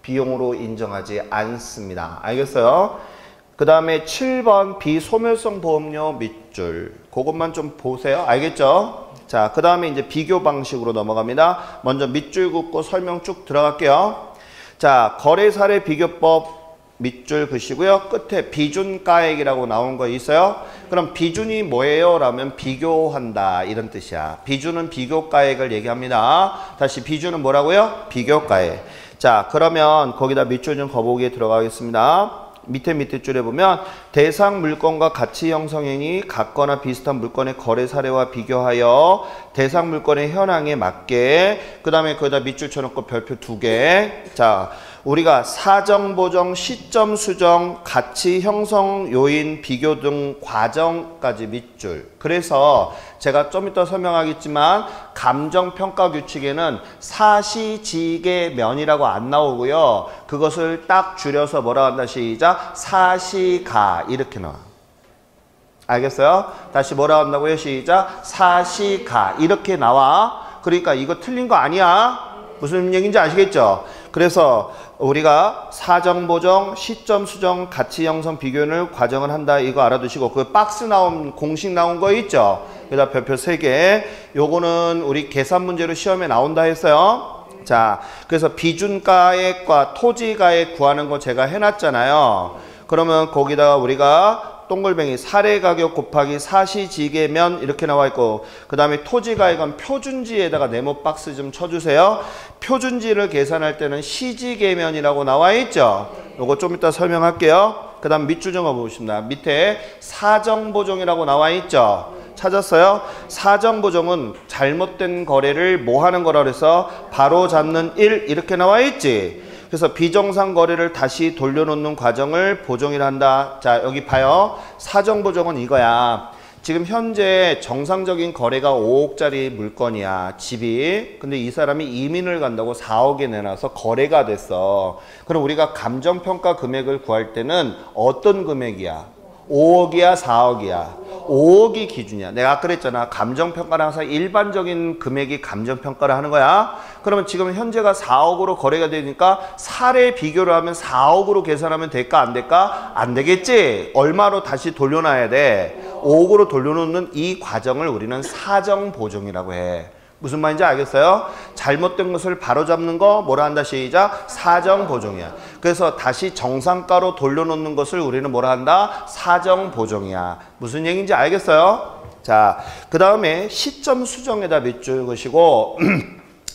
비용으로 인정하지 않습니다. 알겠어요? 그 다음에 7번 비소멸성 보험료 밑줄, 그것만 좀 보세요. 알겠죠? 자, 그 다음에 이제 비교 방식으로 넘어갑니다. 먼저 밑줄 긋고 설명 쭉 들어갈게요. 자, 거래사례 비교법 밑줄 그시고요. 끝에 비준가액이라고 나온 거 있어요. 그럼 비준이 뭐예요? 라면 비교한다 이런 뜻이야. 비준은 비교가액을 얘기합니다. 다시 비준은 뭐라고요? 비교가액. 자, 그러면 거기다 밑줄 좀 거보기에 들어가겠습니다. 밑에 줄에 보면 대상 물건과 가치 형성행위 같거나 비슷한 물건의 거래 사례와 비교하여 대상 물건의 현황에 맞게, 그 다음에 거기다 밑줄 쳐놓고 별표 2개. 자, 우리가 사정 보정, 시점 수정, 가치 형성 요인 비교 등 과정까지 밑줄. 그래서 제가 좀 이따 설명하겠지만 감정평가 규칙에는 사시지계면이라고 안 나오고요. 그것을 딱 줄여서 뭐라 한다 시작? 사시가 이렇게 나와. 알겠어요? 다시 뭐라 한다고요? 시작. 사시가 이렇게 나와. 그러니까 이거 틀린 거 아니야. 무슨 얘기인지 아시겠죠? 그래서 우리가 사정 보정, 시점 수정, 가치 형성 비교를 과정을 한다 이거 알아두시고, 그 박스 나온 공식 나온 거 있죠? 그다음 별표 3개. 요거는 우리 계산 문제로 시험에 나온다 했어요. 자, 그래서 비준가액과 토지가액 구하는 거 제가 해놨잖아요. 그러면 거기다가 우리가 동글뱅이 사례가격 곱하기 사시지계면 이렇게 나와 있고, 그 다음에 토지가액은 표준지에다가 네모 박스 좀 쳐주세요. 표준지를 계산할 때는 시지계면이라고 나와 있죠. 요거 좀 이따 설명할게요. 그 다음 밑줄 좀 가보겠습니다. 밑에 사정보정이라고 나와 있죠. 찾았어요? 사정보정은 잘못된 거래를 뭐 하는 거라 그래서 바로 잡는 일 이렇게 나와 있지. 그래서 비정상 거래를 다시 돌려놓는 과정을 보정이라 한다. 자, 여기 봐요. 사정보정은 이거야. 지금 현재 정상적인 거래가 5억짜리 물건이야. 집이. 근데 이 사람이 이민을 간다고 4억에 내놔서 거래가 됐어. 그럼 우리가 감정평가 금액을 구할 때는 어떤 금액이야? 5억이야, 4억이야. 5억이 기준이야. 내가 아까 그랬잖아. 감정평가는 항상 일반적인 금액이 감정평가를 하는 거야. 그러면 지금 현재가 4억으로 거래가 되니까 사례 비교를 하면 4억으로 계산하면 될까 안 될까? 안 되겠지? 얼마로 다시 돌려놔야 돼? 5억으로 돌려놓는 이 과정을 우리는 사정보정이라고 해. 무슨 말인지 알겠어요? 잘못된 것을 바로잡는 거 뭐라 한다 시작? 사정보정이야. 그래서 다시 정상가로 돌려놓는 것을 우리는 뭐라 한다? 사정보정이야. 무슨 얘기인지 알겠어요? 자, 그 다음에 시점 수정에다 밑줄 그시고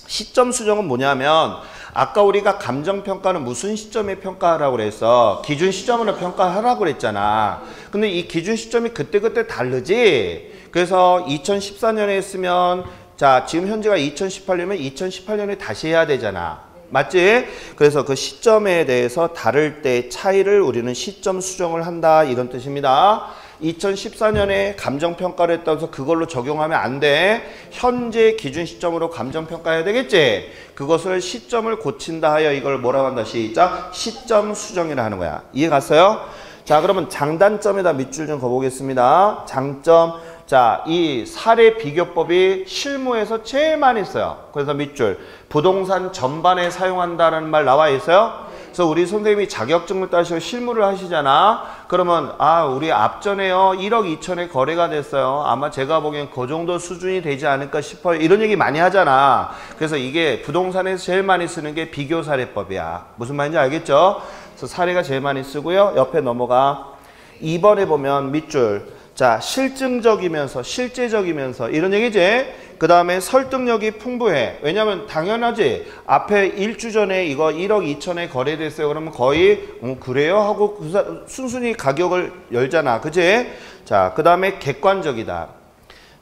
시점 수정은 뭐냐면 아까 우리가 감정평가는 무슨 시점에 평가하라고 그랬어? 기준 시점으로 평가하라고 그랬잖아. 근데 이 기준 시점이 그때그때 다르지? 그래서 2014년에 했으면 자, 지금 현재가 2018년이면 2018년에 다시 해야 되잖아. 맞지? 그래서 그 시점에 대해서 다를 때 차이를 우리는 시점 수정을 한다 이런 뜻입니다. 2014년에 감정평가를 했다고 해서 그걸로 적용하면 안 돼. 현재 기준 시점으로 감정평가해야 되겠지? 그것을 시점을 고친다 하여 이걸 뭐라고 한다 시작? 시점 수정이라 하는 거야. 이해 갔어요? 자, 그러면 장단점에다 밑줄 좀 거보겠습니다. 장점. 자, 이 사례 비교법이 실무에서 제일 많이 써요. 그래서 밑줄. 부동산 전반에 사용한다는 말 나와 있어요. 그래서 우리 선생님이 자격증을 따시고 실무를 하시잖아. 그러면 우리 앞전에요 1억 2천에 거래가 됐어요. 아마 제가 보기엔 그 정도 수준이 되지 않을까 싶어요. 이런 얘기 많이 하잖아. 그래서 이게 부동산에서 제일 많이 쓰는 게 비교사례법이야. 무슨 말인지 알겠죠? 그래서 사례가 제일 많이 쓰고요. 옆에 넘어가. 2번에 보면 밑줄. 자, 실증적이면서 실제적이면서 이런 얘기지. 그 다음에 설득력이 풍부해. 왜냐면 당연하지. 앞에 1주 전에 이거 1억 2천에 거래됐어요. 그러면 거의 그래요? 하고 순순히 가격을 열잖아. 그치? 자, 그 다음에 객관적이다.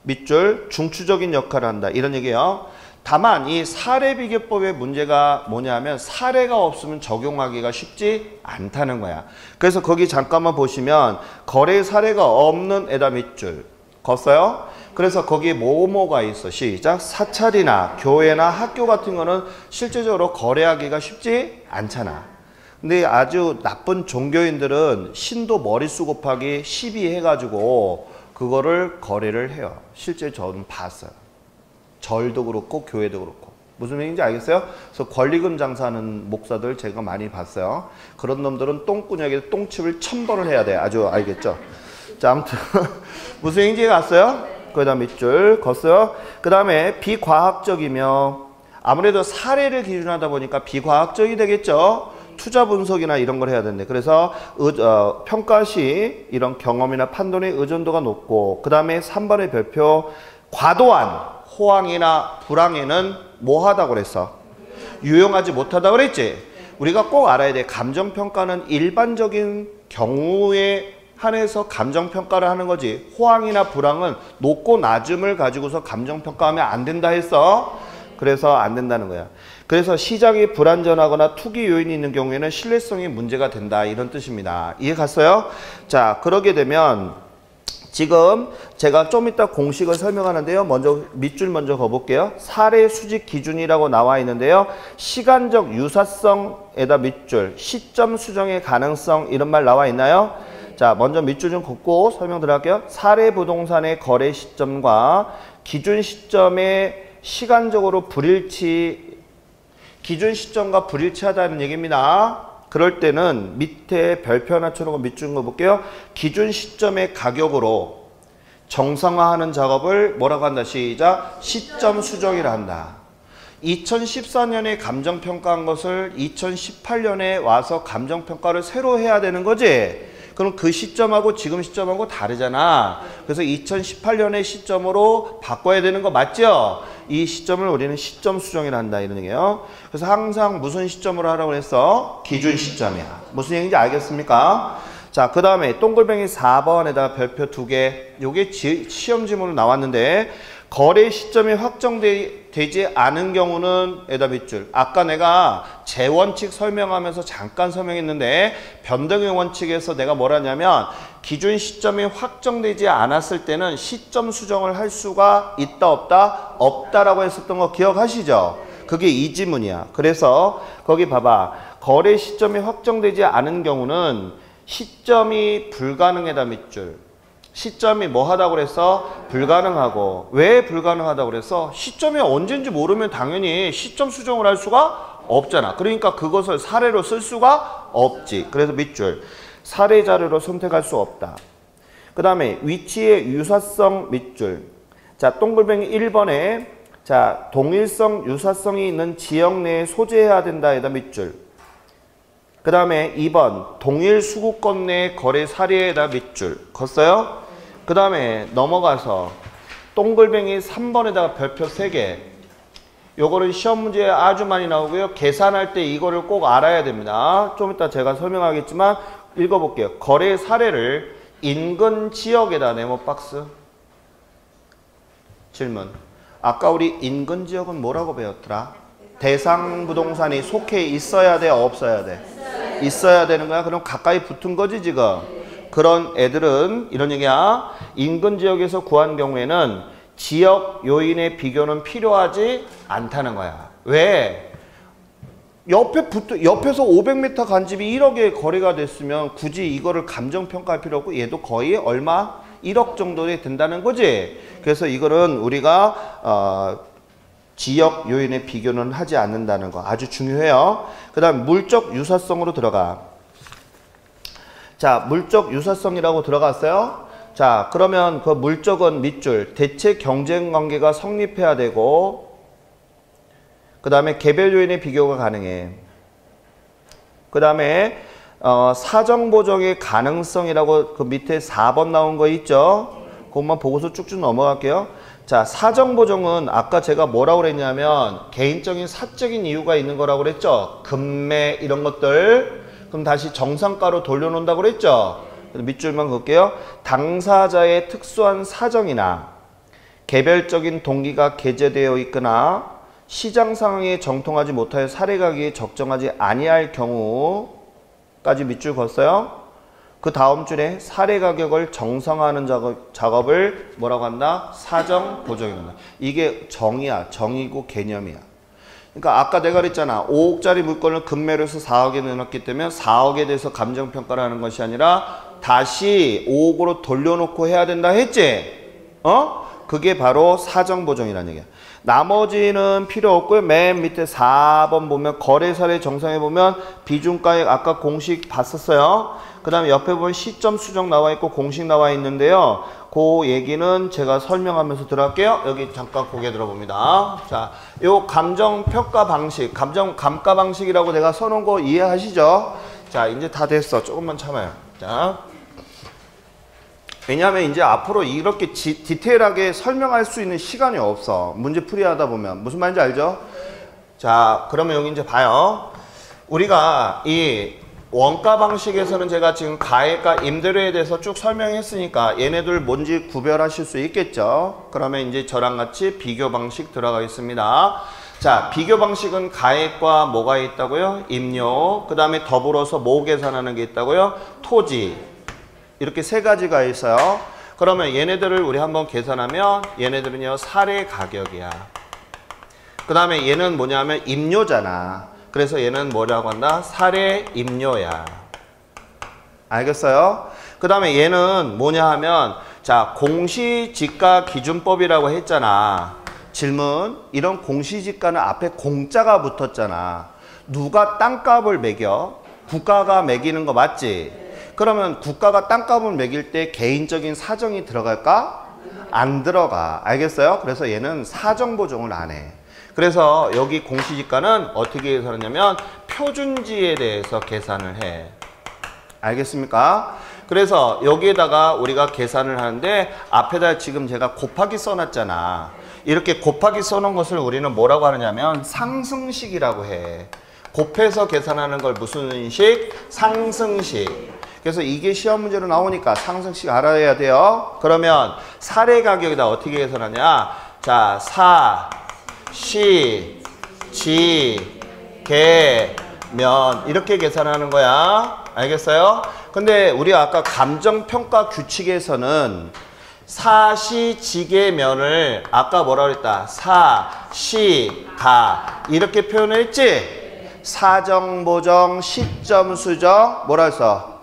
밑줄 중추적인 역할을 한다. 이런 얘기예요. 다만 이 사례 비교법의 문제가 뭐냐면 사례가 없으면 적용하기가 쉽지 않다는 거야. 그래서 거기 잠깐만 보시면 거래 사례가 없는 에다 밑줄. 걷어요? 그래서 거기에 뭐뭐가 있어. 시작. 사찰이나 교회나 학교 같은 거는 실제적으로 거래하기가 쉽지 않잖아. 근데 아주 나쁜 종교인들은 신도 머릿수 곱하기 12 해가지고 그거를 거래를 해요. 실제 저는 봤어요. 절도 그렇고 교회도 그렇고. 무슨 얘기인지 알겠어요? 그래서 권리금 장사하는 목사들 제가 많이 봤어요. 그런 놈들은 똥꾸녕에 똥칩을 1000번을 해야 돼. 아주 알겠죠? 자, 아무튼 무슨 얘기인지 갔어요? 그 다음 밑줄 걷어요. 그 다음에 비과학적이며 아무래도 사례를 기준하다 보니까 비과학적이 되겠죠. 투자 분석이나 이런 걸 해야 되는데 그래서 평가 시 이런 경험이나 판단의 의존도가 높고 그 다음에 3번의 별표 과도한 호황이나 불황에는 뭐 하다고 그랬어? 유용하지 못하다고 그랬지? 우리가 꼭 알아야 돼. 감정평가는 일반적인 경우에 한해서 감정평가를 하는 거지. 호황이나 불황은 높고 낮음을 가지고서 감정평가하면 안 된다 했어. 그래서 안 된다는 거야. 그래서 시장이 불안전하거나 투기 요인이 있는 경우에는 신뢰성이 문제가 된다. 이런 뜻입니다. 이해 갔어요? 자, 그러게 되면 지금 제가 좀 이따 공식을 설명하는데요. 먼저 밑줄 먼저 가볼게요. 사례 수직 기준이라고 나와 있는데요. 시간적 유사성에다 밑줄, 시점 수정의 가능성 이런 말 나와 있나요? 자, 먼저 밑줄 좀 긋고 설명 들어갈게요. 사례 부동산의 거래 시점과 기준 시점의 시간적으로 기준 시점과 불일치하다는 얘기입니다. 그럴 때는 밑에 별표 하나 쳐놓고 밑줄 그어볼게요. 기준 시점의 가격으로 정상화하는 작업을 뭐라고 한다? 시작. 시점 수정이라 한다. 2014년에 감정평가한 것을 2018년에 와서 감정평가를 새로 해야 되는 거지. 그럼 그 시점하고 지금 시점하고 다르잖아. 그래서 2018년의 시점으로 바꿔야 되는 거 맞죠? 이 시점을 우리는 시점 수정이라 한다 이런 얘기예요. 그래서 항상 무슨 시점으로 하라고 했어? 기준 시점이야. 무슨 얘기인지 알겠습니까? 자, 그 다음에 동글뱅이 4번에다가 별표 2개. 요게 시험 지문으로 나왔는데 거래 시점이 확정되지 않은 경우는 에다 밑줄. 아까 내가 재원칙 설명하면서 잠깐 설명했는데 변동의 원칙에서 내가 뭐라냐면 기준 시점이 확정되지 않았을 때는 시점 수정을 할 수가 있다 없다? 없다라고 했었던 거 기억하시죠? 그게 이 지문이야. 그래서 거기 봐봐. 거래 시점이 확정되지 않은 경우는 시점이 불가능에다 밑줄. 시점이 뭐 하다고 그랬어? 불가능하고. 왜 불가능하다고 그랬어? 시점이 언제인지 모르면 당연히 시점 수정을 할 수가 없잖아. 그러니까 그것을 사례로 쓸 수가 없지. 그래서 밑줄. 사례 자료로 선택할 수 없다. 그 다음에 위치의 유사성 밑줄. 자, 동글뱅이 1번에 자, 동일성 유사성이 있는 지역 내에 소재해야 된다. 에다 밑줄. 그 다음에 2번 동일 수구권 내 거래 사례에다 밑줄. 걷어요? 그 다음에 넘어가서 동글뱅이 3번에다가 별표 3개. 요거는 시험 문제에 아주 많이 나오고요. 계산할 때 이거를 꼭 알아야 됩니다. 좀 이따 제가 설명하겠지만 읽어볼게요. 거래 사례를 인근 지역에다 네모박스. 질문. 아까 우리 인근 지역은 뭐라고 배웠더라? 대상 부동산이 속해 있어야 돼? 없어야 돼? 있어야 되는 거야? 그럼 가까이 붙은 거지 지금? 그런 애들은 이런 얘기야. 인근 지역에서 구한 경우에는 지역 요인의 비교는 필요하지 않다는 거야. 왜? 옆에서 500m 간 집이 1억에 거래가 됐으면 굳이 이거를 감정평가할 필요 없고 얘도 거의 얼마? 1억 정도 된다는 거지. 그래서 이거는 우리가 지역 요인의 비교는 하지 않는다는 거 아주 중요해요. 그 다음 물적 유사성으로 들어가. 자, 물적 유사성이라고 들어갔어요. 자, 그러면 그 물적은 밑줄. 대체 경쟁 관계가 성립해야 되고 그 다음에 개별 요인의 비교가 가능해. 그 다음에 사정 보정의 가능성이라고 그 밑에 4번 나온 거 있죠? 그것만 보고서 쭉쭉 넘어갈게요. 자, 사정 보정은 아까 제가 뭐라고 그랬냐면 개인적인 사적인 이유가 있는 거라고 그랬죠? 금매 이런 것들. 그럼 다시 정상가로 돌려놓는다고 그랬죠? 밑줄만 긋게요. 당사자의 특수한 사정이나 개별적인 동기가 게재되어 있거나 시장 상황에 정통하지 못하여 사례 가격이 적정하지 아니할 경우까지 밑줄 걷어요. 그 다음 줄에 사례 가격을 정상화하는 작업을 뭐라고 한다? 사정 보정이라고 한다. 이게 정의야. 정의고 개념이야. 그러니까 아까 내가 그랬잖아. 5억짜리 물건을 급매로 해서 4억에 내놨기 때문에 4억에 대해서 감정평가를 하는 것이 아니라 다시 5억으로 돌려놓고 해야 된다 했지? 그게 바로 사정보정이라는 얘기야. 나머지는 필요 없고요. 맨 밑에 4번 보면 거래사례 정상에 보면 비중가액 아까 공식 봤었어요. 그 다음에 옆에 보면 시점 수정 나와 있고 공식 나와 있는데요. 그 얘기는 제가 설명하면서 들어갈게요. 여기 잠깐 고개 들어봅니다. 자, 요 감정평가 방식, 감가 방식이라고 내가 써놓은 거 이해하시죠? 자, 이제 다 됐어. 조금만 참아요. 자. 왜냐하면 이제 앞으로 이렇게 디테일하게 설명할 수 있는 시간이 없어. 문제 풀이하다 보면. 무슨 말인지 알죠? 자, 그러면 여기 이제 봐요. 우리가 이 원가 방식에서는 제가 지금 가액과 임대료에 대해서 쭉 설명했으니까 얘네들 뭔지 구별하실 수 있겠죠? 그러면 이제 저랑 같이 비교 방식 들어가겠습니다. 자, 비교 방식은 가액과 뭐가 있다고요? 임료. 그 다음에 더불어서 뭐 계산하는 게 있다고요? 토지. 이렇게 세 가지가 있어요. 그러면 얘네들을 우리 한번 계산하면 얘네들은요 사례 가격이야. 그 다음에 얘는 뭐냐면 임료잖아. 그래서 얘는 뭐라고 한다? 사례 임료야. 알겠어요? 그 다음에 얘는 뭐냐 하면 자 공시지가 기준법이라고 했잖아. 질문. 이런 공시지가는 앞에 공짜가 붙었잖아. 누가 땅값을 매겨? 국가가 매기는 거 맞지? 그러면 국가가 땅값을 매길 때 개인적인 사정이 들어갈까? 안 들어가. 알겠어요? 그래서 얘는 사정보정을 안 해. 그래서 여기 공시지가는 어떻게 계산하냐면 표준지에 대해서 계산을 해. 알겠습니까? 그래서 여기에다가 우리가 계산을 하는데 앞에다 지금 제가 곱하기 써놨잖아. 이렇게 곱하기 써놓은 것을 우리는 뭐라고 하느냐면 상승식이라고 해. 곱해서 계산하는 걸 무슨 식? 상승식. 그래서 이게 시험 문제로 나오니까 상승식 알아야 돼요. 그러면 사례 가격이다 어떻게 계산하냐? 자, 사, 시, 지, 개, 면 이렇게 계산하는 거야. 알겠어요? 근데 우리 아까 감정평가 규칙에서는 사시지계면을 아까 뭐라 그랬다? 사, 시, 가 이렇게 표현했지? 사정보정, 시점수정 뭐라 했어?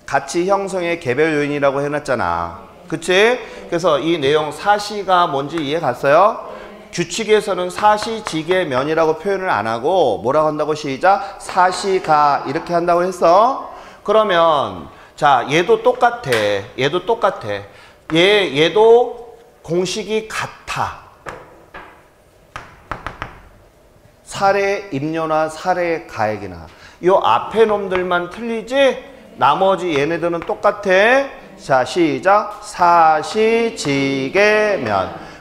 가치 형성의 개별 요인이라고 해놨잖아. 그치? 그래서 이 내용 사시가 뭔지 이해 갔어요? 규칙에서는 사시지계면이라고 표현을 안 하고 뭐라고 한다고 시작? 사시가 이렇게 한다고 했어. 그러면 자 얘도 똑같아. 얘도 똑같아. 얘도 공식이 같아. 사례 임료나 사례 가액이나 요 앞에 놈들만 틀리지? 나머지 얘네들은 똑같아. 자, 시작. 사시지계면.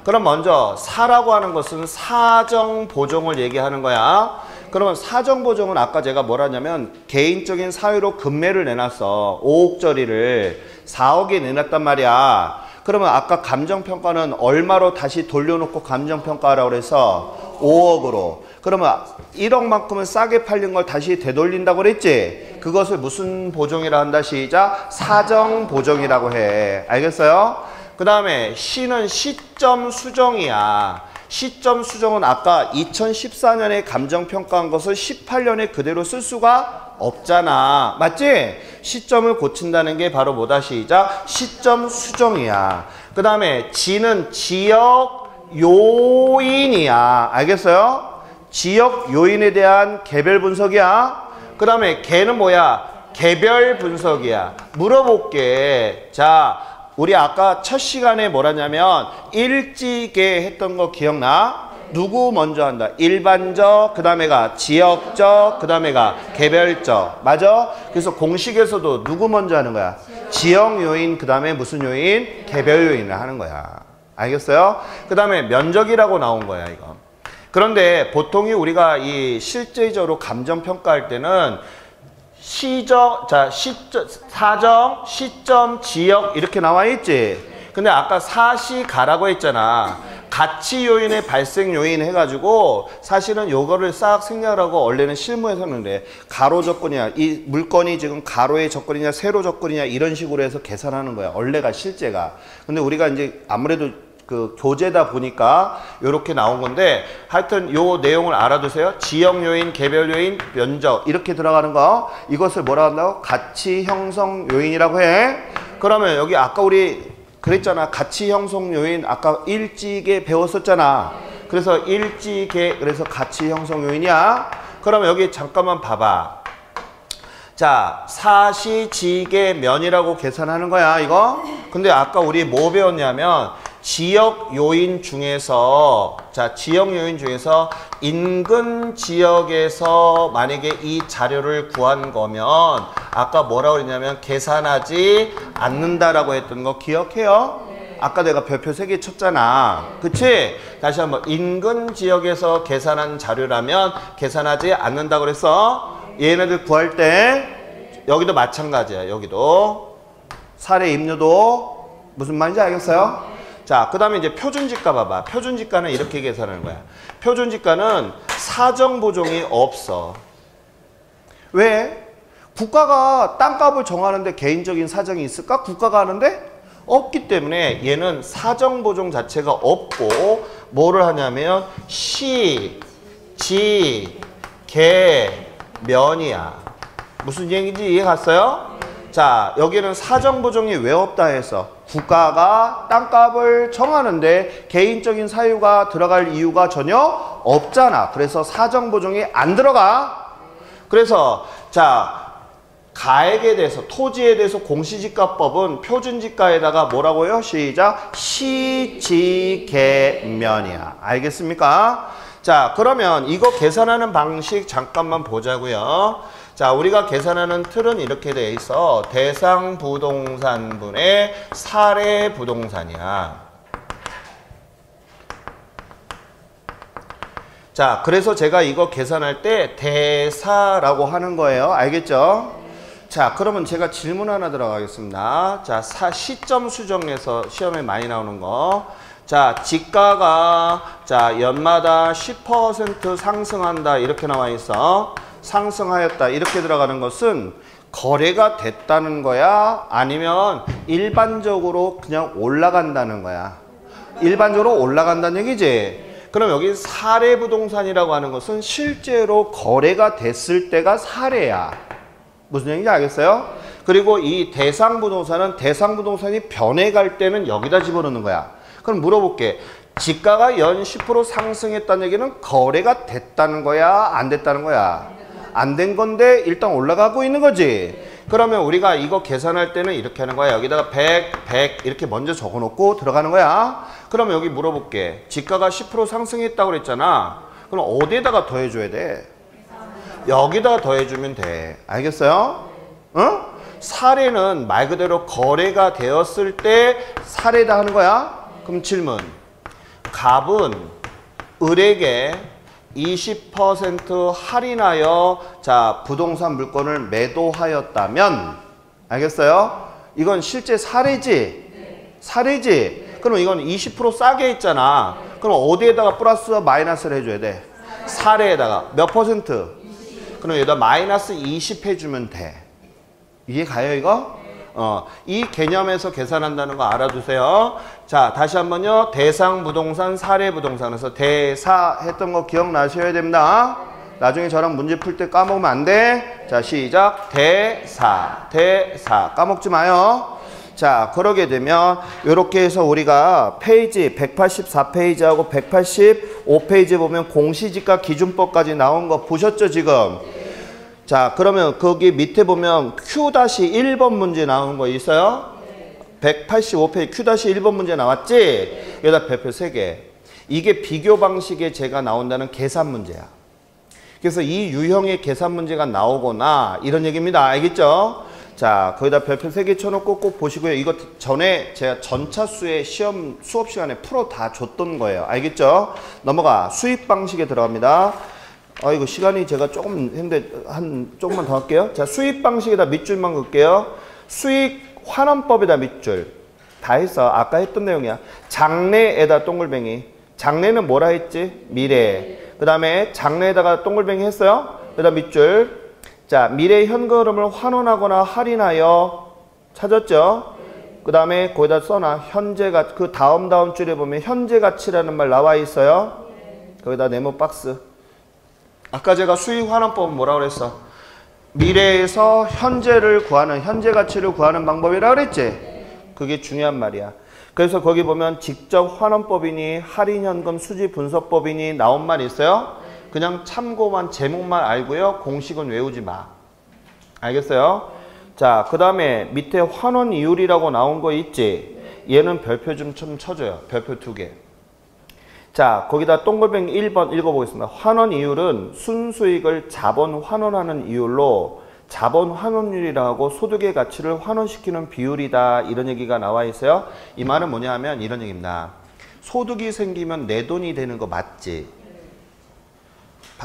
그럼 먼저 사라고 하는 것은 사정보정을 얘기하는 거야. 그러면 사정보정은 아까 제가 뭐라 하냐면 개인적인 사유로 급매를 내놨어. 5억짜리를 4억에 내놨단 말이야. 그러면 아까 감정평가는 얼마로 다시 돌려놓고 감정평가하라고 그래서 5억으로. 그러면 1억만큼은 싸게 팔린 걸 다시 되돌린다고 그랬지? 그것을 무슨 보정이라 한다? 시작. 사정보정이라고 해. 알겠어요? 그 다음에 시는 시점 수정이야. 시점 수정은 아까 2014년에 감정평가한 것을 18년에 그대로 쓸 수가 없잖아. 맞지? 시점을 고친다는 게 바로 뭐다? 시작. 시점 수정이야. 그 다음에 지는 지역 요인이야. 알겠어요? 지역 요인에 대한 개별 분석이야. 그 다음에 개는 뭐야? 개별 분석이야. 물어볼게. 자, 우리 아까 첫 시간에 뭐라냐면 일지계 했던 거 기억나? 누구 먼저 한다? 일반적, 그 다음에가 지역적, 그 다음에가 개별적. 맞아? 그래서 공식에서도 누구 먼저 하는 거야? 지역 요인, 그 다음에 무슨 요인? 개별 요인을 하는 거야. 알겠어요? 그 다음에 면적이라고 나온 거야, 이거. 그런데 보통이 우리가 이 실제적으로 감정평가할 때는 시정, 자, 사정, 시점, 지역 이렇게 나와 있지. 근데 아까 사시가라고 했잖아. 가치 요인의 발생 요인 해가지고 사실은 요거를 싹 생략을 하고 원래는 실무에서는 그래. 가로 접근이냐, 이 물건이 지금 가로의 접근이냐, 세로 접근이냐 이런 식으로 해서 계산하는 거야. 원래가 실제가. 근데 우리가 이제 아무래도 그 교재다 보니까 이렇게 나온 건데 하여튼 요 내용을 알아두세요. 지역 요인, 개별 요인, 면적 이렇게 들어가는 거 이것을 뭐라 한다고? 가치 형성 요인이라고 해. 그러면 여기 아까 우리 그랬잖아. 가치 형성 요인 아까 일지계 배웠었잖아. 그래서 일지계 그래서 가치 형성 요인이야. 그러면 여기 잠깐만 봐봐. 자, 사시지계면이라고 계산하는 거야 이거. 근데 아까 우리 뭐 배웠냐면 지역 요인 중에서 자 지역 요인 중에서 인근 지역에서 만약에 이 자료를 구한 거면 아까 뭐라고 그랬냐면 계산하지 않는다라고 했던 거 기억해요? 아까 내가 별표 3개 쳤잖아. 그치? 다시 한번 인근 지역에서 계산한 자료라면 계산하지 않는다고 그랬어. 얘네들 구할 때 여기도 마찬가지야. 여기도 사례 입류도 무슨 말인지 알겠어요? 자, 그 다음에 이제 표준지가 봐봐. 표준지가는 이렇게 계산하는 거야. 표준지가는 사정보종이 없어. 왜? 국가가 땅값을 정하는데 개인적인 사정이 있을까? 국가가 하는데? 없기 때문에 얘는 사정보종 자체가 없고 뭐를 하냐면 시, 지, 개, 면이야. 무슨 얘기인지 이해 갔어요? 자, 여기는 사정보종이 왜 없다 해서 국가가 땅값을 정하는데 개인적인 사유가 들어갈 이유가 전혀 없잖아. 그래서 사정보종이 안 들어가. 그래서 자 가액에 대해서 토지에 대해서 공시지가법은 표준지가에다가 뭐라고요? 시작. 시지계면이야. 알겠습니까? 자 그러면 이거 계산하는 방식 잠깐만 보자고요. 자, 우리가 계산하는 틀은 이렇게 돼 있어. 대상 부동산분의 사례 부동산이야. 자, 그래서 제가 이거 계산할 때 대사라고 하는 거예요. 알겠죠? 자, 그러면 제가 질문 하나 들어가겠습니다. 자, 시점 수정에서 시험에 많이 나오는 거. 자, 지가가 자, 연마다 10% 상승한다. 이렇게 나와 있어. 상승하였다 이렇게 들어가는 것은 거래가 됐다는 거야? 아니면 일반적으로 그냥 올라간다는 거야? 일반적으로 올라간다는 얘기지? 그럼 여기 사례부동산이라고 하는 것은 실제로 거래가 됐을 때가 사례야. 무슨 얘기인지 알겠어요? 그리고 이 대상부동산은 대상부동산이 변해갈 때는 여기다 집어넣는 거야. 그럼 물어볼게. 지가가 연 10% 상승했다는 얘기는 거래가 됐다는 거야? 안 됐다는 거야? 안 된 건데 일단 올라가고 있는 거지. 그러면 우리가 이거 계산할 때는 이렇게 하는 거야. 여기다가 100, 100 이렇게 먼저 적어놓고 들어가는 거야. 그러면 여기 물어볼게. 지가가 10% 상승했다고 그랬잖아. 그럼 어디에다가 더해줘야 돼? 여기다가 더해주면 돼. 알겠어요? 응? 사례는 말 그대로 거래가 되었을 때 사례다 하는 거야. 그럼 질문. 갑은 을에게 20% 할인하여 자 부동산 물건을 매도하였다면 알겠어요? 이건 실제 사례지? 사례지? 그럼 이건 20% 싸게 했잖아. 그럼 어디에다가 플러스와 마이너스를 해줘야 돼? 사례에다가 몇 퍼센트? 그럼 여기다 마이너스 20 해주면 돼. 이해 가요 이거? 이 개념에서 계산한다는 거 알아두세요. 자, 다시 한번요. 대상 부동산, 사례 부동산에서 대사 했던 거 기억나셔야 됩니다. 나중에 저랑 문제 풀 때 까먹으면 안 돼. 자, 시작. 대사, 대사. 까먹지 마요. 자, 그러게 되면 이렇게 해서 우리가 페이지 184페이지하고 185페이지 보면 공시지가 기준법까지 나온 거 보셨죠, 지금? 자, 그러면 거기 밑에 보면 Q-1번 문제 나온 거 있어요? 185페이지 Q-1번 문제 나왔지? 여기다 별표 3개. 이게 비교 방식에 제가 나온다는 계산 문제야. 그래서 이 유형의 계산 문제가 나오거나 이런 얘기입니다. 알겠죠? 자, 거기다 별표 3개 쳐놓고 꼭 보시고요. 이거 전에 제가 전차수의 시험 수업 시간에 풀어 다 줬던 거예요. 알겠죠? 넘어가. 수입 방식에 들어갑니다. 이거 시간이 제가 조금 했는데 조금만 더 할게요. 자, 수입 방식에다 밑줄만 긋게요. 수익 환원법에다 밑줄. 다 했어. 아까 했던 내용이야. 장래에다 동글뱅이. 장래는 뭐라 했지? 미래. 그 다음에 장래에다가 동글뱅이 했어요? 그 다음 밑줄. 자, 미래 현금흐름을 환원하거나 할인하여 찾았죠? 그 다음에 거기다 써놔. 현재가, 그 다음 줄에 보면 현재가치라는 말 나와 있어요? 거기다 네모 박스. 아까 제가 수익 환원법은 뭐라고 그랬어? 미래에서 현재를 구하는, 현재 가치를 구하는 방법이라고 그랬지? 그게 중요한 말이야. 그래서 거기 보면 직접 환원법이니 할인현금 수지 분석법이니 나온 말 있어요? 그냥 참고만 제목만 알고요. 공식은 외우지 마. 알겠어요? 자, 그 다음에 밑에 환원 이율이라고 나온 거 있지? 얘는 별표 좀 쳐줘요. 별표 2개. 자, 거기다 동글뱅이 1번 읽어보겠습니다. 환원 이율은 순수익을 자본 환원하는 이율로 자본 환원율이라고 소득의 가치를 환원시키는 비율이다. 이런 얘기가 나와 있어요. 이 말은 뭐냐 하면 이런 얘기입니다. 소득이 생기면 내 돈이 되는 거 맞지?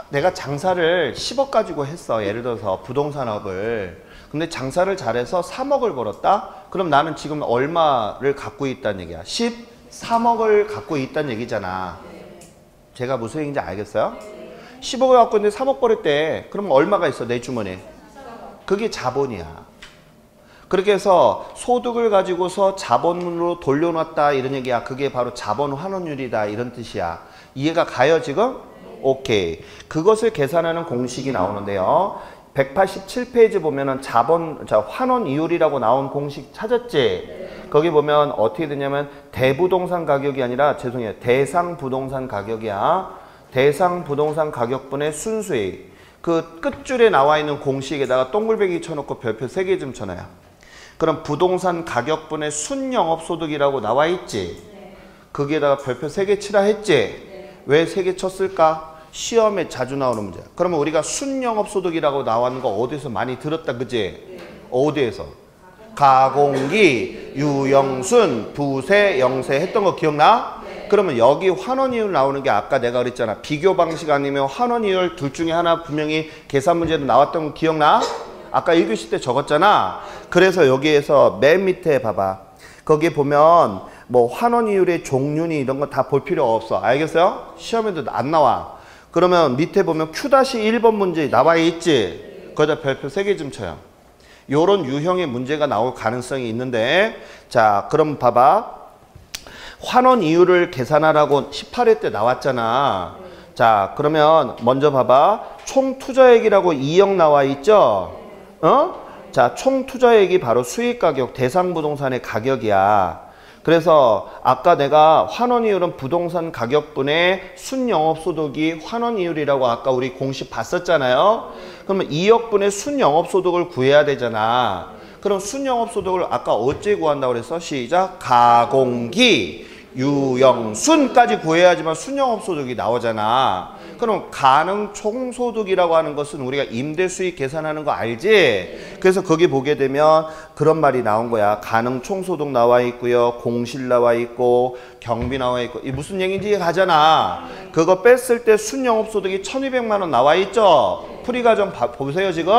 내가 장사를 10억 가지고 했어. 예를 들어서 부동산업을. 근데 장사를 잘해서 3억을 벌었다? 그럼 나는 지금 얼마를 갖고 있다는 얘기야? 13억을 갖고 있다는 얘기잖아. 제가 무슨 얘기인지 알겠어요? 10억을 갖고 있는데 3억 벌었대. 그럼 얼마가 있어? 내 주머니에. 그게 자본이야. 그렇게 해서 소득을 가지고서 자본으로 돌려놨다 이런 얘기야. 그게 바로 자본 환원율이다 이런 뜻이야. 이해가 가요 지금? 오케이. 그것을 계산하는 공식이 나오는데요. 187페이지 보면은 환원 이율이라고 나온 공식 찾았지? 거기 보면 어떻게 되냐면 대부동산 가격이 아니라 죄송해요. 대상 부동산 가격이야. 대상 부동산 가격분의 순수익. 그 끝줄에 나와 있는 공식에다가 동글뱅이 쳐놓고 별표 3개 좀 쳐놔요. 그럼 부동산 가격분의 순영업소득이라고 나와 있지? 거기에다가 별표 3개 치라 했지? 왜 3개 쳤을까? 시험에 자주 나오는 문제야. 그러면 우리가 순영업소득이라고 나오는 거 어디서 많이 들었다 그지? 어디에서? 가공기, 유영순, 부세, 영세 했던 거 기억나? 그러면 여기 환원이율 나오는 게 아까 내가 그랬잖아. 비교 방식 아니면 환원이율 둘 중에 하나 분명히 계산 문제로 나왔던 거 기억나? 아까 1교시 때 적었잖아. 그래서 여기에서 맨 밑에 봐봐. 거기에 보면 뭐 환원이율의 종류니 이런 거 다 볼 필요 없어. 알겠어요? 시험에도 안 나와. 그러면 밑에 보면 Q-1번 문제 나와 있지? 거기다 별표 3개 좀 쳐요. 요런 유형의 문제가 나올 가능성이 있는데 자, 그럼 봐봐. 환원 이율을 계산하라고 18회 때 나왔잖아. 자, 그러면 먼저 봐봐. 총 투자액이라고 2억 나와 있죠? 자, 총 투자액이 바로 수익가격, 대상 부동산의 가격이야. 그래서 아까 내가 환원 이율은 부동산 가격분의 순영업소득이 환원 이율이라고 아까 우리 공식 봤었잖아요. 그러면 2억분의 순영업소득을 구해야 되잖아. 그럼 순영업소득을 아까 어째 구한다고 그랬어? 시작. 가공기, 유영순까지 구해야지만 순영업소득이 나오잖아. 그럼 가능 총소득이라고 하는 것은 우리가 임대수익 계산하는 거 알지? 그래서 거기 보게 되면 그런 말이 나온 거야. 가능 총소득 나와 있고요. 공실 나와 있고 경비 나와 있고. 이 무슨 얘기인지 가잖아. 그거 뺐을 때 순영업소득이 1200만 원 나와 있죠? 풀이과정 보세요 지금.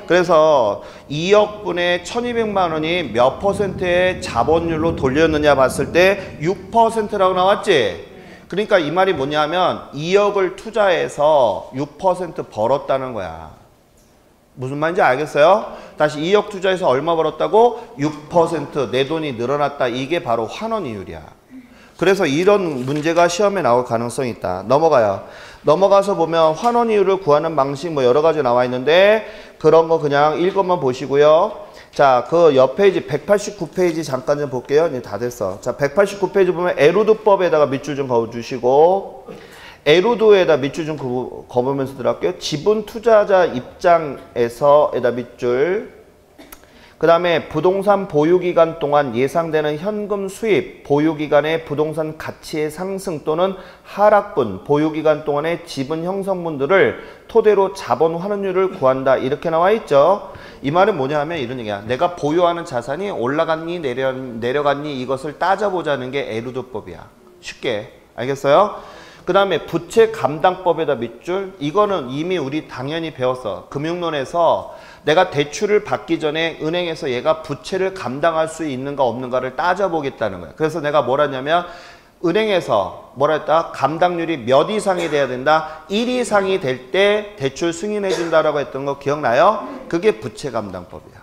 그래서 2억분의 1200만 원이 몇 퍼센트의 자본율로 돌렸느냐 봤을 때 6%라고 나왔지? 그러니까 이 말이 뭐냐면 2억을 투자해서 6% 벌었다는 거야. 무슨 말인지 알겠어요? 다시 2억 투자해서 얼마 벌었다고? 6% 내 돈이 늘어났다. 이게 바로 환원이율이야. 그래서 이런 문제가 시험에 나올 가능성이 있다. 넘어가요. 넘어가서 보면 환원이율을 구하는 방식 뭐 여러 가지 나와 있는데 그런 거 그냥 읽어만 보시고요. 자, 그 옆 페이지 189페이지 잠깐 좀 볼게요. 이제 다 됐어. 자, 189페이지 보면 에루드법에다가 밑줄 좀 그어주시고 에루드에다 밑줄 좀 그어보면서 들어갈게요. 지분 투자자 입장에서 에다 밑줄. 그 다음에 부동산 보유기간 동안 예상되는 현금 수입, 보유기간의 부동산 가치의 상승 또는 하락분, 보유기간 동안의 지분 형성분들을 토대로 자본 환원율을 구한다. 이렇게 나와 있죠. 이 말은 뭐냐 하면 이런 얘기야. 내가 보유하는 자산이 올라갔니 내려갔니 이것을 따져보자는 게 에루드법이야. 쉽게. 알겠어요? 그 다음에 부채 감당법에다 밑줄. 이거는 이미 우리 당연히 배웠어. 금융론에서 내가 대출을 받기 전에 은행에서 얘가 부채를 감당할 수 있는가 없는가를 따져보겠다는 거야. 그래서 내가 뭘 하냐면 은행에서 뭐라 했다? 감당률이 몇 이상이 돼야 된다? 1 이상이 될 때 대출 승인해 준다라고 했던 거 기억나요? 그게 부채감당법이야.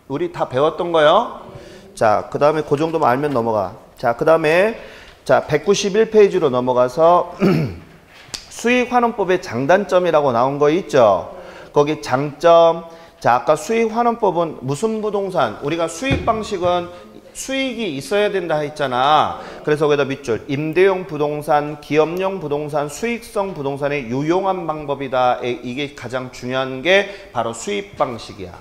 우리 다 배웠던 거요. 자, 그 다음에 그 정도만 알면 넘어가. 자, 그 다음에 자 191페이지로 넘어가서 수익환원법의 장단점이라고 나온 거 있죠? 거기 장점. 자, 아까 수익환원법은 무슨 부동산? 우리가 수익 방식은 수익이 있어야 된다 했잖아. 그래서 거기다 밑줄. 임대용 부동산, 기업용 부동산, 수익성 부동산의 유용한 방법이다. 이게 가장 중요한 게 바로 수익 방식이야.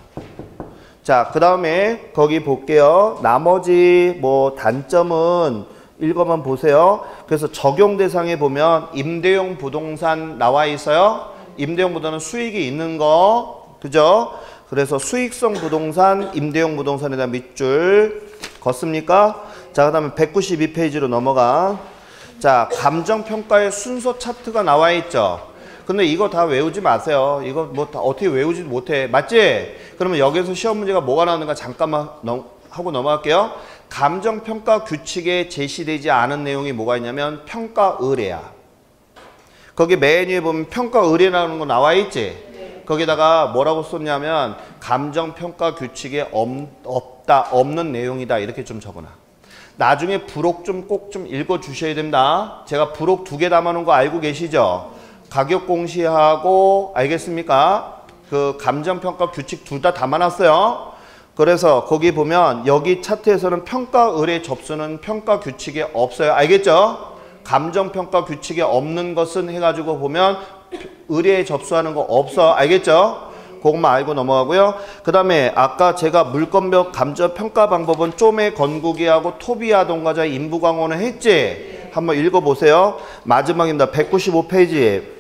자, 그 다음에 거기 볼게요. 나머지 뭐 단점은 읽어만 보세요. 그래서 적용 대상에 보면 임대용 부동산 나와 있어요. 임대용 부동산은 수익이 있는 거. 그죠? 그래서 수익성 부동산, 임대용 부동산에 대한 밑줄 걷습니까? 자, 그 다음에 192페이지로 넘어가. 자, 감정평가의 순서 차트가 나와 있죠. 근데 이거 다 외우지 마세요. 이거 뭐 다 어떻게 외우지 못해. 맞지? 그러면 여기서 시험 문제가 뭐가 나오는가 잠깐만 하고 넘어갈게요. 감정평가 규칙에 제시되지 않은 내용이 뭐가 있냐면 평가 의뢰야. 거기 맨 위에 보면 평가 의뢰라는 거 나와 있지? 거기다가 뭐라고 썼냐면 감정평가 규칙에 없는 내용이다 이렇게 좀 적어놔. 나중에 부록 좀 꼭 좀 읽어주셔야 됩니다. 제가 부록 2개 담아놓은 거 알고 계시죠? 가격 공시하고 알겠습니까? 그 감정평가 규칙 둘 다 담아놨어요. 그래서 거기 보면 여기 차트에서는 평가 의뢰 접수는 평가 규칙에 없어요. 알겠죠? 감정평가 규칙에 없는 것은 해가지고 보면 의뢰에 접수하는 거 없어. 알겠죠? 그것만 알고 넘어가고요. 그 다음에 아까 제가 물건별 감정평가 방법은 쪼매 건국이하고 토비아 동과자 인부광원을 했지? 한번 읽어보세요. 마지막입니다. 195페이지.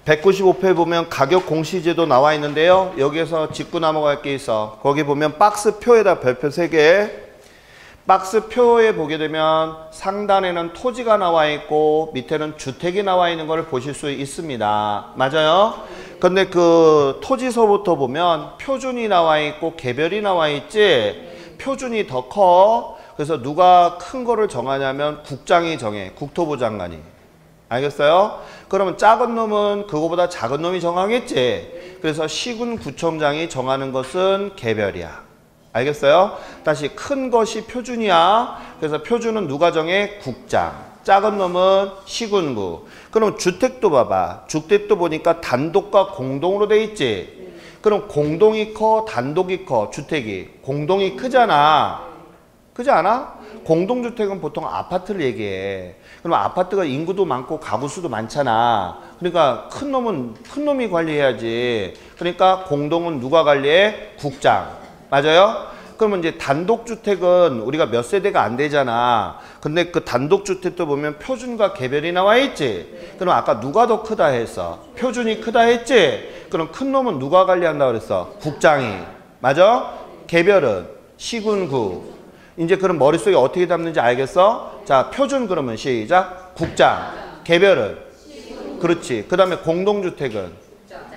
195페이지 보면 가격 공시제도 나와 있는데요. 여기에서 짚고 넘어갈 게 있어. 거기 보면 박스표에다 별표 3개. 박스표에 보게 되면 상단에는 토지가 나와 있고 밑에는 주택이 나와 있는 걸 보실 수 있습니다. 맞아요? 근데 그 토지서부터 보면 표준이 나와 있고 개별이 나와 있지? 표준이 더 커. 그래서 누가 큰 거를 정하냐면 국장이 정해. 국토부 장관이. 알겠어요? 그러면 작은 놈은 그거보다 작은 놈이 정하겠지? 그래서 시군구청장이 정하는 것은 개별이야. 알겠어요? 다시 큰 것이 표준이야. 그래서 표준은 누가 정해? 국장. 작은 놈은 시군구. 그럼 주택도 봐봐. 주택도 보니까 단독과 공동으로 돼 있지? 그럼 공동이 커? 단독이 커? 주택이. 공동이 크잖아. 그지 않아? 공동주택은 보통 아파트를 얘기해. 그럼 아파트가 인구도 많고 가구 수도 많잖아. 그러니까 큰 놈은 큰 놈이 관리해야지. 그러니까 공동은 누가 관리해? 국장. 맞아요? 그러면 이제 단독주택은 우리가 몇 세대가 안 되잖아. 근데 그 단독주택도 보면 표준과 개별이 나와 있지? 그럼 아까 누가 더 크다 했어? 표준이 크다 했지? 그럼 큰 놈은 누가 관리한다 그랬어? 국장이. 맞아? 개별은 시군구. 이제 그럼 머릿속에 어떻게 담는지 알겠어? 자, 표준 그러면 시작. 국장. 개별은? 그렇지. 그 다음에 공동주택은?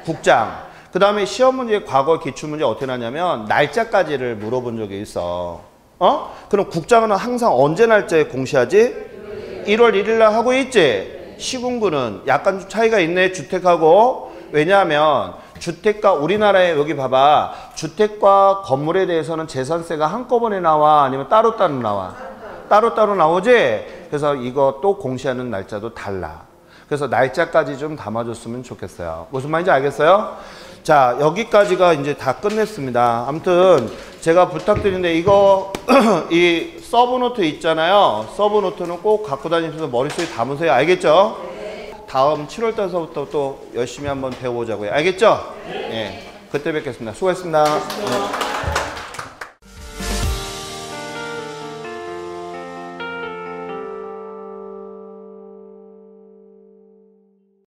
국장. 그 다음에 시험 문제, 과거 기출문제 어떻게 나냐면 날짜까지를 물어본 적이 있어. 그럼 국장은 항상 언제 날짜에 공시하지? 1월 1일 날 하고 있지? 시군구는 약간 좀 차이가 있네, 주택하고. 왜냐하면 주택과 우리나라에 여기 봐봐. 주택과 건물에 대해서는 재산세가 한꺼번에 나와? 아니면 따로따로 나와? 따로따로 나오지? 그래서 이것도 공시하는 날짜도 달라. 그래서 날짜까지 좀 담아줬으면 좋겠어요. 무슨 말인지 알겠어요? 자, 여기까지가 이제 다 끝냈습니다. 아무튼 제가 부탁드리는데 이거 이 서브노트 있잖아요. 서브노트는 꼭 갖고 다니면서 머릿속에 담으세요. 알겠죠? 다음 7월 달서부터 또 열심히 한번 배워보자고요. 알겠죠? 네. 그때 뵙겠습니다. 수고했습니다.